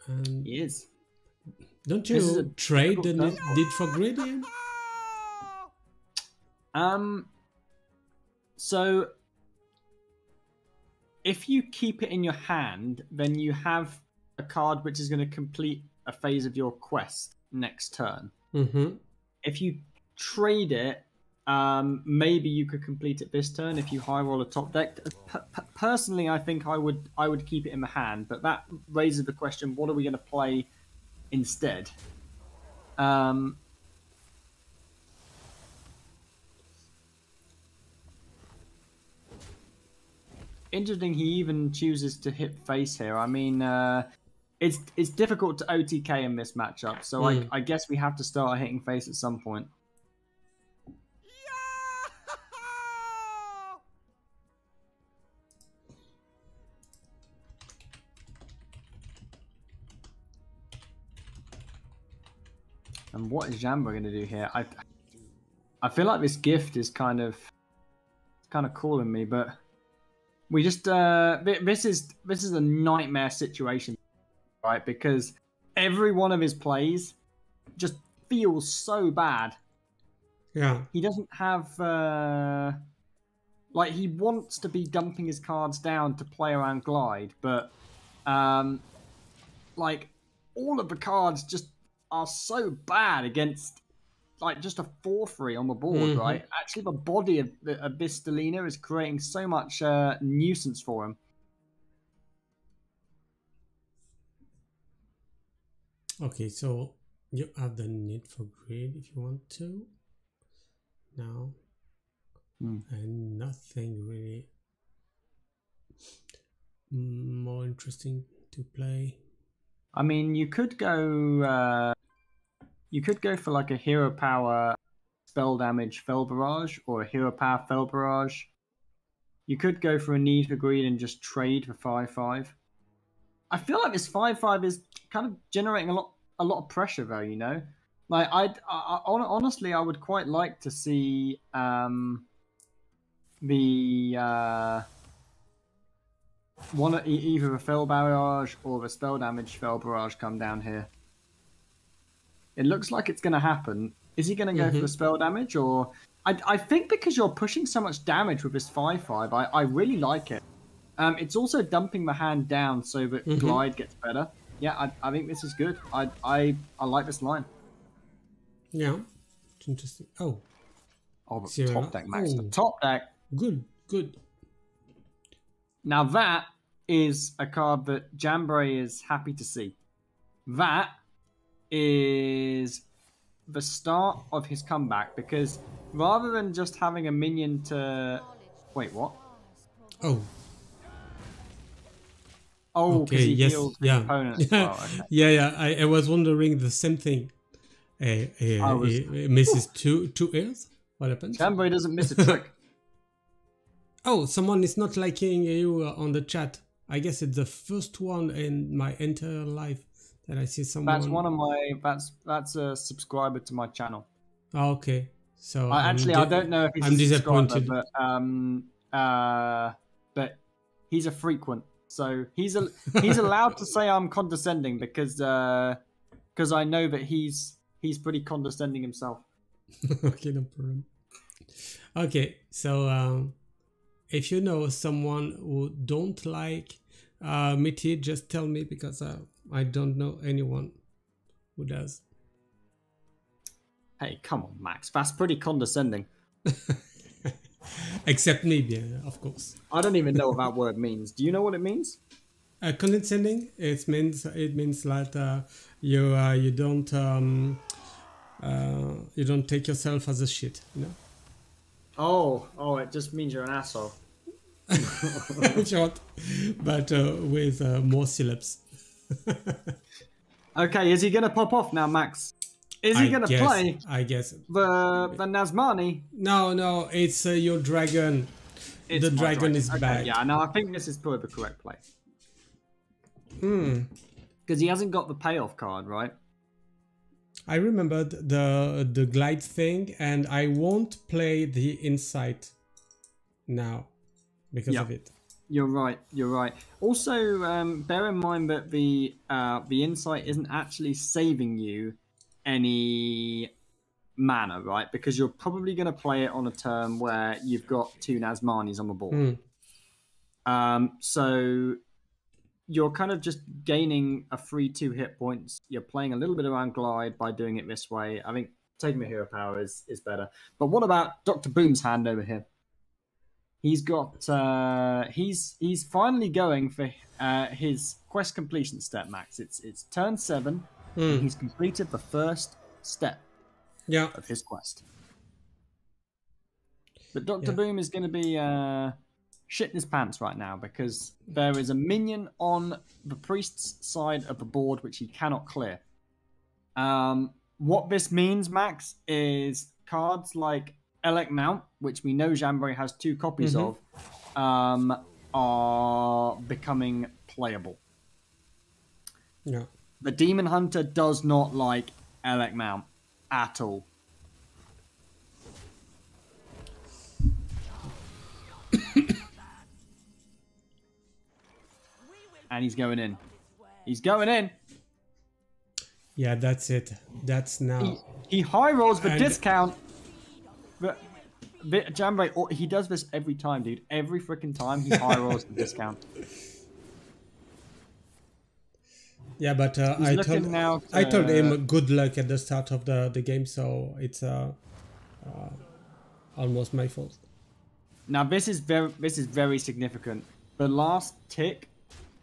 And he is. Don't you trade the Need for Greed here? So if you keep it in your hand, then you have a card which is going to complete a phase of your quest next turn. If you trade it, maybe you could complete it this turn if you high roll a top deck. Personally, I think I would keep it in the hand, but that raises the question: what are we going to play instead? Interesting. He even chooses to hit face here. I mean, it's difficult to OTK in this matchup, so I guess we have to start hitting face at some point. And what is Jambo going to do here? I feel like this gift is kind of calling me, but we just this is a nightmare situation, right? Because every one of his plays just feels so bad. Yeah. He doesn't have like, he wants to be dumping his cards down to play around glide, but like, all of the cards just are so bad against like just a 4-3 on the board, right? Actually, the body of this Stellina is creating so much nuisance for him. Okay, so you have the need for grid if you want to. Now, and nothing really more interesting to play. I mean, you could go for like a hero power spell damage Fell Barrage or a hero power Fell Barrage. You could go for a need for greed and just trade for 5/5. I feel like this 5/5 is kind of generating a lot of pressure, though. You know, like honestly, I would quite like to see either a Fell Barrage or the spell damage Fell Barrage come down here. It looks like it's going to happen. Is he going to go for the spell damage, or I think because you're pushing so much damage with this 5/5, I really like it. It's also dumping the hand down so that glide gets better. Yeah, I think this is good. I like this line. Yeah, it's interesting. Oh, the top deck, Max. The top deck. Good. Now that is a card that Jambray is happy to see. That is the start of his comeback, because rather than just having a minion to... Wait, what? Oh, because he heals his opponent as well. Okay. Yeah. I was wondering the same thing. He misses two ears. What happens? Jambray doesn't miss a trick. Oh, someone is not liking you on the chat. I guess it's the first one in my entire life that I see someone. That's one of my. That's a subscriber to my channel. Oh, okay. So I don't know if he's I'm disappointed, but he's a frequent, so he's allowed to say I'm condescending because I know that he's pretty condescending himself. Okay, no problem. Okay, so if you know someone who don't like Meati, just tell me, because I don't know anyone who does. Hey, come on, Max. That's pretty condescending. Except me, yeah, of course. I don't even know what that word means. Do you know what it means? Condescending. It means that you don't take yourself as a shit, you know. Oh, it just means you're an asshole. Short, but with more syllables. Okay, is he gonna pop off now, Max? Is he gonna play? I guess the Nazmani. No, it's your dragon. The dragon is back. Yeah, no, I think this is probably the correct play. Because he hasn't got the payoff card, right? I remembered the glide thing, and I won't play the insight now because of it. You're right. Also, bear in mind that the insight isn't actually saving you any mana, right? Because you're probably going to play it on a turn where you've got 2 Nazmanis on the board. So you're kind of just gaining a free 2 hit points. You're playing a little bit around glide by doing it this way. I think taking the hero power is better. But what about Dr. Boom's hand over here? He's got he's finally going for his quest completion step, Max. It's turn 7. And he's completed the first step of his quest. But Dr. Boom is going to be shitting his pants right now, because there is a minion on the priest's side of the board which he cannot clear. What this means, Max, is cards like Elec Mount, which we know Jambray has 2 copies of, are becoming playable. Yeah. The Demon Hunter does not like Elec Mount at all. And he's going in. He's going in. Yeah, that's it. That's now. He high rolls the discount. But Jambre, he does this every time, dude. Every freaking time he high rolls the discount. Yeah, but I told him good luck at the start of the game, so it's almost my fault. Now this is very significant. The last tick,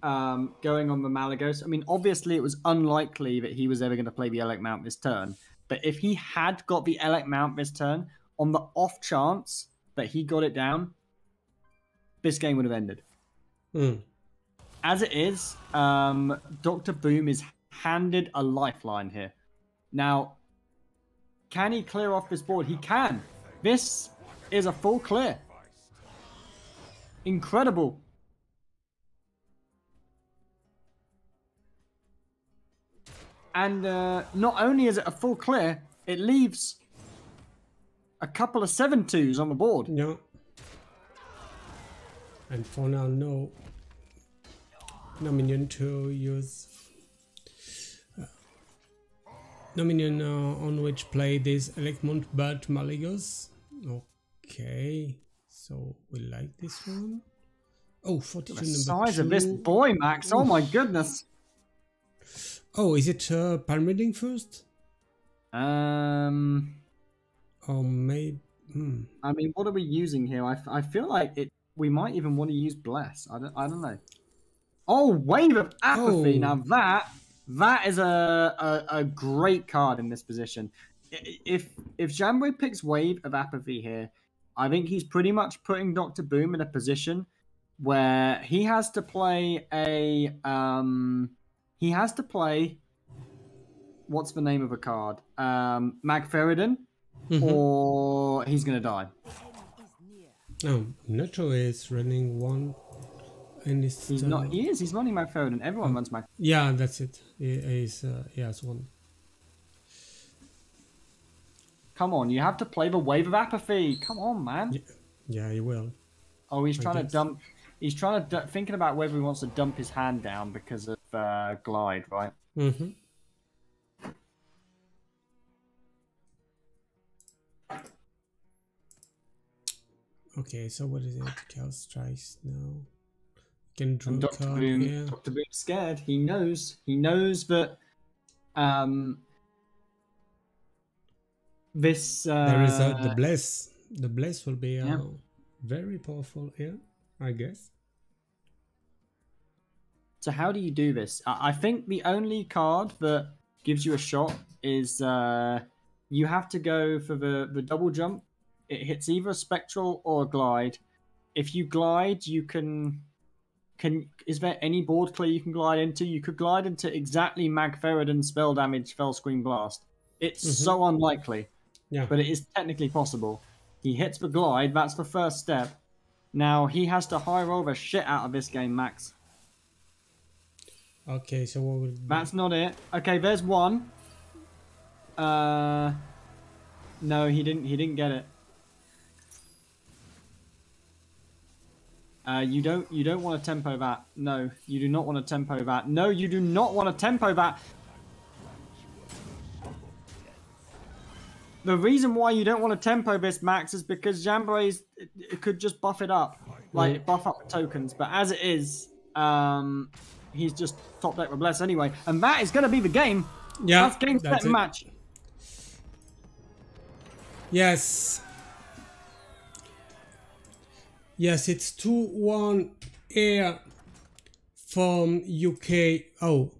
going on the Malagos. I mean, obviously it was unlikely that he was ever going to play the Elec Mount this turn. But if he had got the Elec Mount this turn, on the off chance that he got it down, this game would have ended. As it is, Dr. Boom is handed a lifeline here. Now, can he clear off this board? He can. This is a full clear. Incredible. And not only is it a full clear, it leaves a couple of 7-2s on the board. Yeah. And for now, no minion to use. No minion on which play this Elecmont but Malagos. Okay. So we like this one. Oh, 42 the number size 2. of this boy, Max. Oh my goodness. Oh, is it palm reading first? Or maybe. I mean, what are we using here? I feel like we might even want to use Bless. I don't know. Oh, Wave of Apathy. Oh. Now that is a great card in this position. If Jambre picks Wave of Apathy here, I think he's pretty much putting Dr. Boom in a position where he has to play what's the name of a card? Magferidin, or he's gonna die. Oh, Nacho is running one, and he's not. He is. He's running Magferidin. Everyone runs Magferidin. Yeah, that's it. He has one. Come on, you have to play the Wave of Apathy. Come on, man. Yeah, he will. Oh, he's trying to dump. He's trying to thinking about whether he wants to dump his hand down because of Glide, right? Mm-hmm. Okay, so what is it? Chaos Strikes now. Can draw a card here. Dr. Boom's scared. He knows. He knows that this there is the Bless. The Bless will be very powerful here, I guess. So how do you do this? I think the only card that gives you a shot is you have to go for the double jump. It hits either a Spectral or a Glide. If you glide, you can... Is there any board clear you can glide into? You could glide into exactly Magferidin spell damage, Fell Screen Blast. It's so unlikely, but it is technically possible. He hits the glide, that's the first step. Now he has to high roll the shit out of this game, Max. Okay, so what would... That's not it. Okay, there's one. No, he didn't get it. You don't want to tempo that. No, you do not want to tempo that. No, you do not want to tempo that. The reason why you don't want to tempo this, Max, is because Jambre's it could just buff it up, like buff up the tokens. But as it is, he's just top deck with Bless anyway, and that is going to be the game. Yeah, that's game set and match. Yes. Yes, it's 2-1 air from UK. Oh,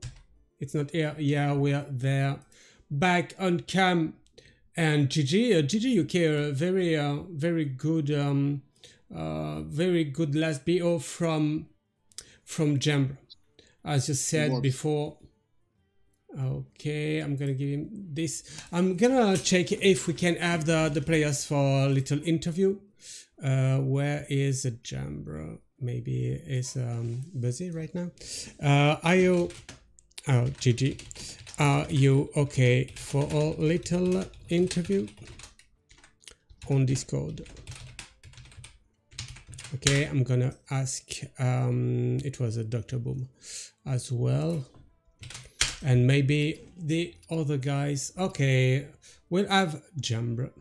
it's not air. Yeah, we're there. Back on cam. And GG UK are very good last BO from Jambra, as you said before. Okay, I'm gonna give him this. I'm gonna check if we can have the players for a little interview. Where is Jambra? Maybe is busy right now. Are you? Oh, GG. Are you okay for a little interview on Discord? Okay, I'm gonna ask. It was a Dr. Boom. as well. And maybe the other guys. Okay, we'll have Jambra.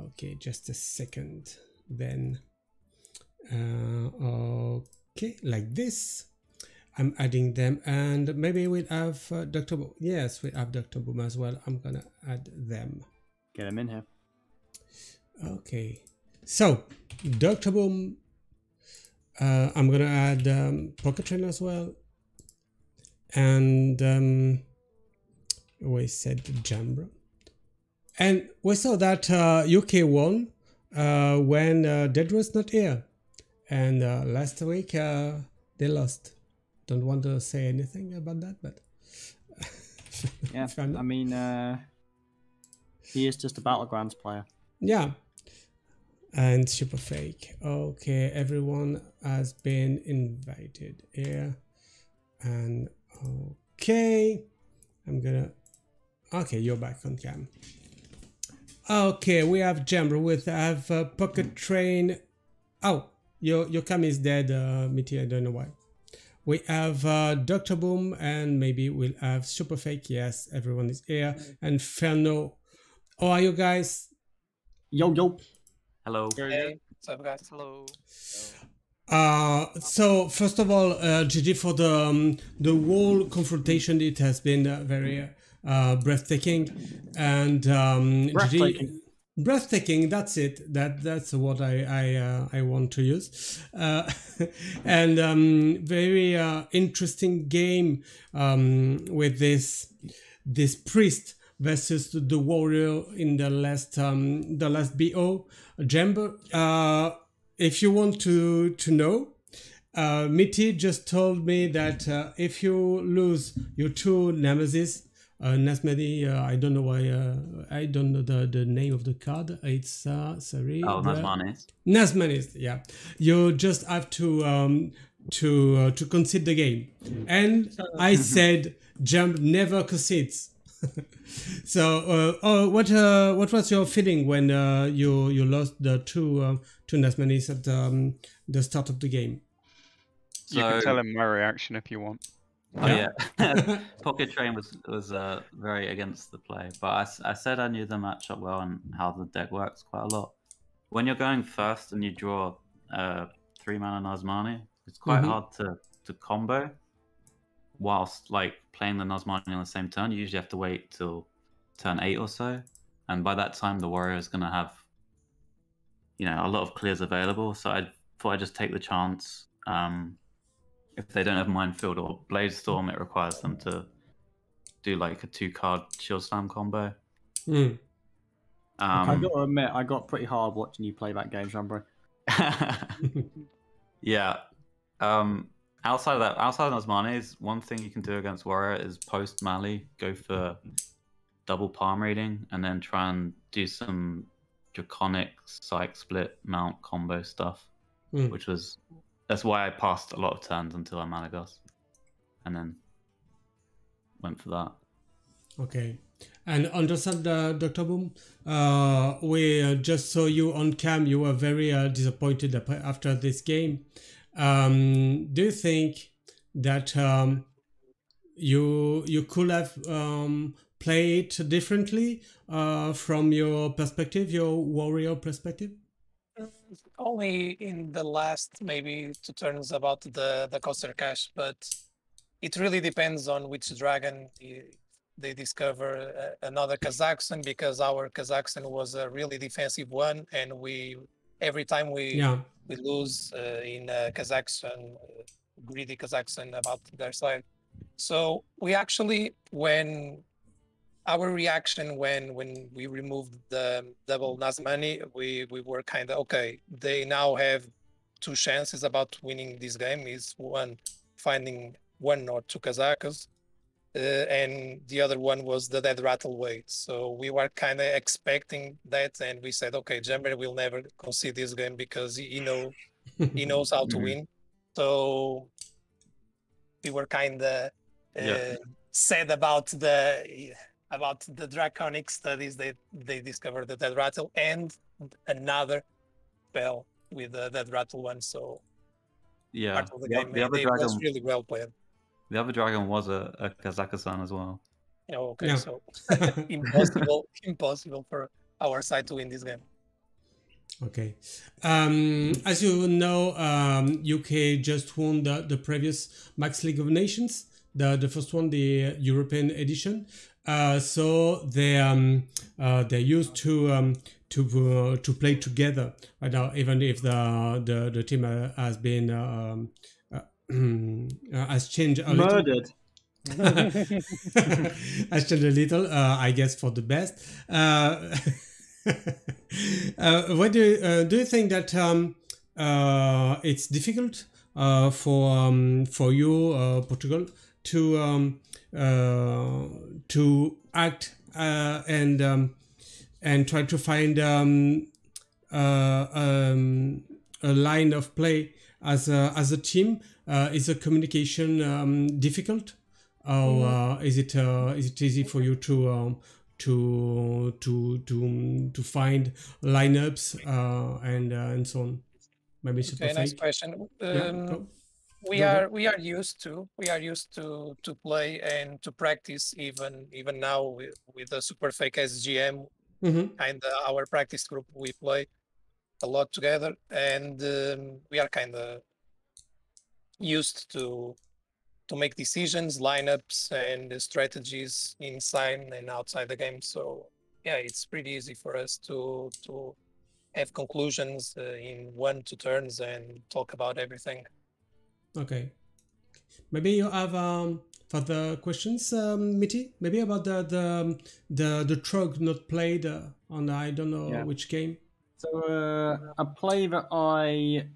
Okay, just a second. Then, okay, like this. I'm adding them, and maybe we'll have Dr. Boom. Yes, we have Dr. Boom as well. I'm gonna add them. Get him in here. Okay, so Dr. Boom. I'm gonna add Pocket Train as well, and we said Jambra, and we saw that UK won when Dead was not here, and last week they lost. Don't want to say anything about that, but Yeah, I mean, he is just a Battlegrounds player. yeah. And super fake. Okay, everyone has been invited here. And okay, I'm gonna. Okay, you're back on cam. Okay, we have Jambra. We have Pocket Train. Oh, your cam is dead, Meati. I don't know why. We have Dr. Boom, and maybe we'll have super fake. Yes, everyone is here. And Ferno. How are you guys? Yo, yo. Hello. Hey, what's up, guys? Hello. So first of all, GG for the whole confrontation. It has been very breathtaking, and Breathtaking. GG, breathtaking. That's it. That's what I want to use, and very interesting game with this priest versus the warrior in the last BO. Jambra, if you want to know, Meati just told me that if you lose your two nemesis, Nasmedi, I don't know why, I don't know the name of the card. It's sorry. Oh, Nasmanis. Nasmanis, yeah. You just have to concede the game, and I said Jump never concedes. So, what was your feeling when you lost the two Nasmanis at the start of the game? You can tell him my reaction if you want. Oh yeah, Pocket Train was very against the play, but I said I knew the matchup well and how the deck works quite a lot. When you're going first and you draw 3-mana Nazmani, it's quite hard to combo whilst like playing the Nazmani on the same turn. You usually have to wait till turn 8 or so, and by that time the warrior is going to have a lot of clears available. So I thought I'd just take the chance. If they don't have Minefield or Blade Storm, it requires them to do like a 2-card Shield Slam combo. I gotta admit, I got pretty hard watching you play that game, Jambra. Yeah. Outside of Nazmani's, one thing you can do against Warrior is post Mali, go for double palm reading, and then try and do some Draconic Psych Split Mount combo stuff, that's why I passed a lot of turns until I Malagos, and then went for that. Okay. And understand, Dr. Boom, we just saw you on cam. You were very disappointed after this game. Do you think that you could have played differently from your perspective, your warrior perspective? Only in the last maybe 2 turns about the coaster cache, but it really depends on which dragon they discover another Kazakhstan, because our Kazakhstan was a really defensive one, and every time we lose in Kazakhstan, greedy Kazakhstan about their side. So we actually, our reaction when we removed the double Nazmani, we were kind of okay. They now have 2 chances about winning this game. Is one finding 1 or 2 Kazakhs, and the other one was the Dead Rattle wait. So we were kind of expecting that, and we said, okay, Jambra will never concede this game because he knows how to win. So we were kind of sad about the draconic studies that they discovered the Dead Rattle and another spell with the Dead Rattle one. So yeah, part of the game, it was really well played. The other dragon was a Kazakhstan as well. Oh, okay, Yeah. so impossible for our side to win this game. Okay. As you know, UK just won the previous Max League of Nations, the first one, the European edition. So they're used to play together right now, even if the team has been has changed a little. Murdered. Has changed a little, I guess, for the best. What do you think that it's difficult for you, Portugal, to act and try to find a line of play as a team? Is the communication difficult, or is it easy for you to find lineups and so on? Maybe super Okay, nice fake. question. Go. We Go are ahead. we are used to play and to practice even now with the super fake SGM Mm-hmm. and our practice group. We play a lot together, and we are kind of used to make decisions, lineups, and strategies inside and outside the game. So yeah, it's pretty easy for us to have conclusions in 1-2 turns and talk about everything. Okay. Maybe you have further questions, Meati? Maybe about the Trog not played on I don't know which game. So a play that I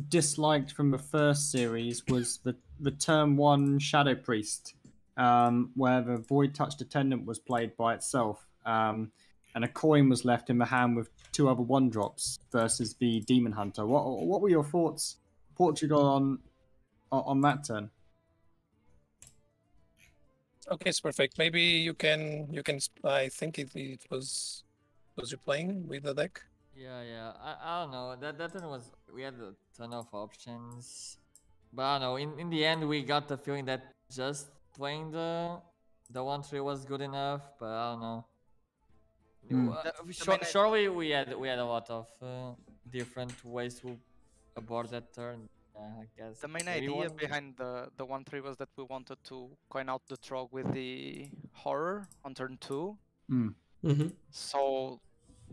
disliked from the first series was the turn 1 Shadow Priest, where the Void Touched Attendant was played by itself, and a coin was left in the hand with 2 other 1-drops versus the Demon Hunter. What were your thoughts, Portugal, on that turn? Okay, it's perfect. Maybe you can. I think it was you playing with the deck. Yeah. I don't know. That one was, we had a ton of options, but I don't know. In the end, we got the feeling that just playing the 1-3 was good enough. But I don't know. Surely we had a lot of different ways to abort that turn. I guess the main idea behind the 1-3 was that we wanted to coin out the Trog with the horror on turn 2. Mm-hmm. So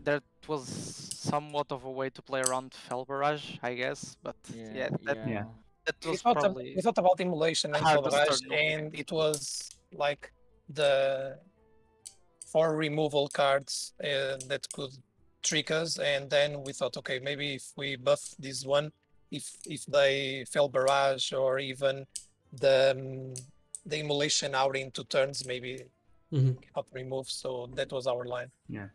that was somewhat of a way to play around Fell Barrage, I guess. But that was probably. We thought about Immolation and Fell Barrage, and it was like the 4 removal cards that could trick us. And then we thought, okay, maybe if we buff this one, if they Fell Barrage or even the Immolation out in 2 turns, maybe help remove. So that was our line. Yeah.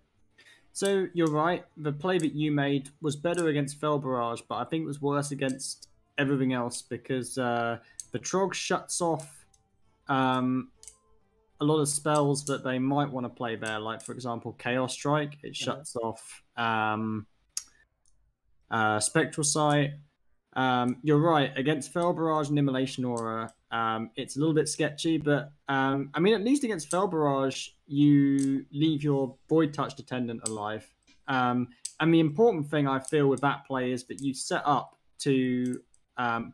So you're right. The play that you made was better against Fell Barrage, but I think it was worse against everything else because the Trog shuts off a lot of spells that they might want to play there. Like, for example, Chaos Strike. It shuts off Spectral Sight. You're right. Against Fell Barrage and Immolation Aura, it's a little bit sketchy, but I mean, at least against Fell Barrage, you leave your Void Touched Attendant alive. And the important thing I feel with that play is that you set up to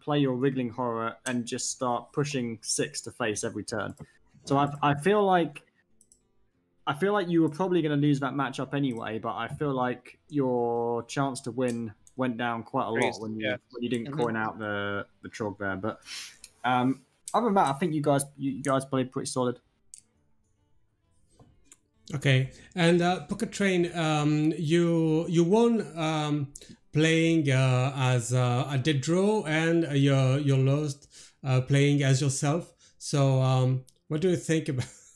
play your Wriggling Horror and just start pushing 6 to face every turn. So I feel like you were probably going to lose that matchup anyway, but I feel like your chance to win went down quite a lot when you didn't coin out the Trog there. But other than that, I think you guys played pretty solid. Okay, and Pocket Train, you won playing as a dead draw, and you lost playing as yourself. So what do you think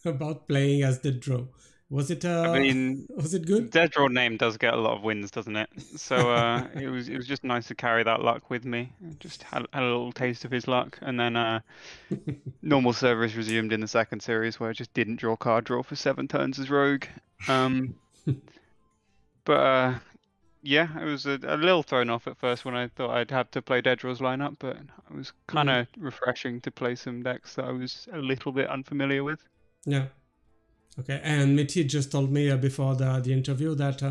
about playing as dead draw? Was it? I mean, was it good? Dead Draw name does get a lot of wins, doesn't it? So it was just nice to carry that luck with me. Just had a little taste of his luck, and then normal service resumed in the second series, where I just didn't draw card draw for 7 turns as rogue. But Yeah, it was a little thrown off at first when I thought I'd have to play Dedraw's lineup, but it was kind of refreshing to play some decks that I was a little bit unfamiliar with. Yeah. Okay, and Meati just told me before the interview that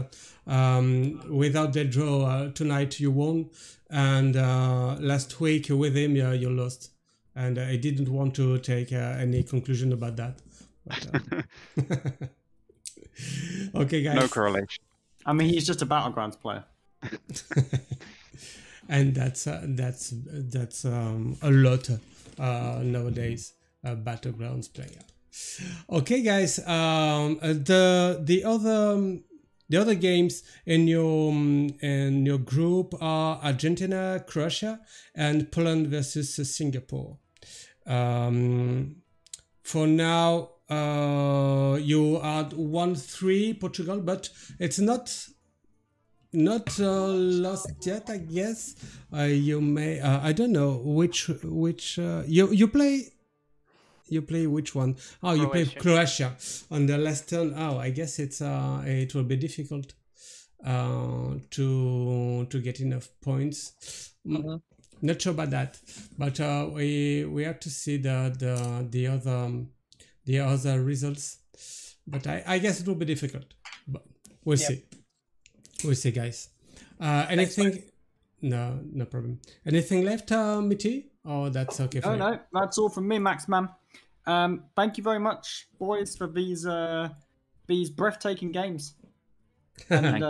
without Dedro tonight you won, and last week with him you lost, and I didn't want to take any conclusion about that. But, okay, guys. No correlation. I mean, he's just a Battlegrounds player. And that's a lot nowadays, Battlegrounds player. Okay, guys. The other games in your group are Argentina, Croatia, and Poland versus Singapore. For now, you had 1-3 Portugal, but it's not lost yet, I guess. You may I don't know which you play. You play which one? Oh, you play Croatia on the last turn. Oh, I guess it will be difficult to get enough points. Not sure about that, but we have to see the other results. But I guess it will be difficult. But we'll see. We'll see, guys. Anything? No problem. Anything left, Meati? Oh, that's okay for you. No, that's all from me, Max Man. Thank you very much, boys, for these breathtaking games. And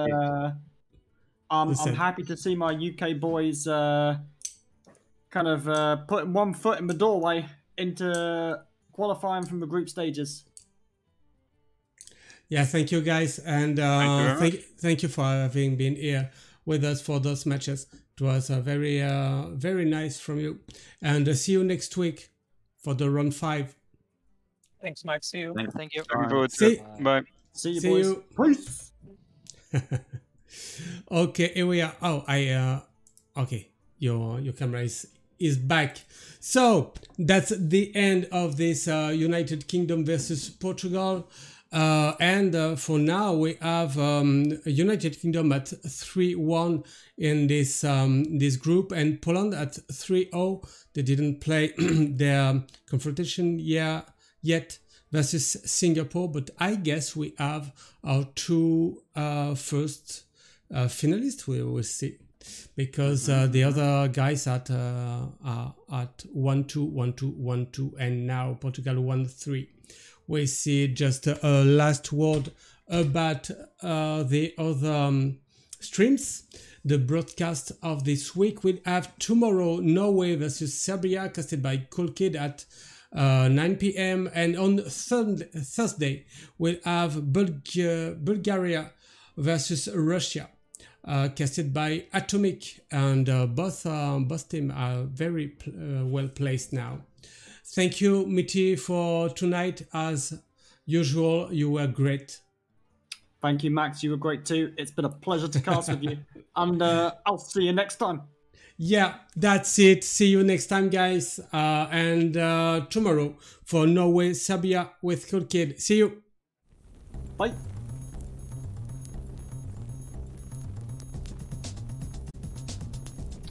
I'm happy to see my UK boys kind of putting one foot in the doorway into qualifying from the group stages. Yeah, thank you, guys, and thank you for having been here with us for those matches. It was very very nice from you, and see you next week for the round 5. Thanks, Max. See you. Thank you. Looking forward to it. Bye. See you, boys. Peace. Okay, here we are. Oh, okay, your camera is back. So that's the end of this United Kingdom versus Portugal. And for now we have United Kingdom at 3-1 in this group, and Poland at 3-0. They didn't play their confrontation yet versus Singapore, but I guess we have our 2 first finalists. We will see, because the other guys are at 1-2, 1-2, 1-2, and now Portugal 1-3. We see just a last word about the other streams. The broadcast of this week will have tomorrow Norway versus Serbia, casted by Cool Kid at 9 p.m. And on Thursday we'll have Bulgaria versus Russia, casted by Atomic, and both teams are very well placed now. Thank you, Meati, for tonight. As usual, you were great. Thank you, Max. You were great too. It's been a pleasure to cast with you. And I'll see you next time. Yeah, that's it. See you next time, guys. And tomorrow for Norway, Serbia with Cool Kid. See you. Bye.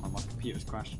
Oh, my computer's crashed.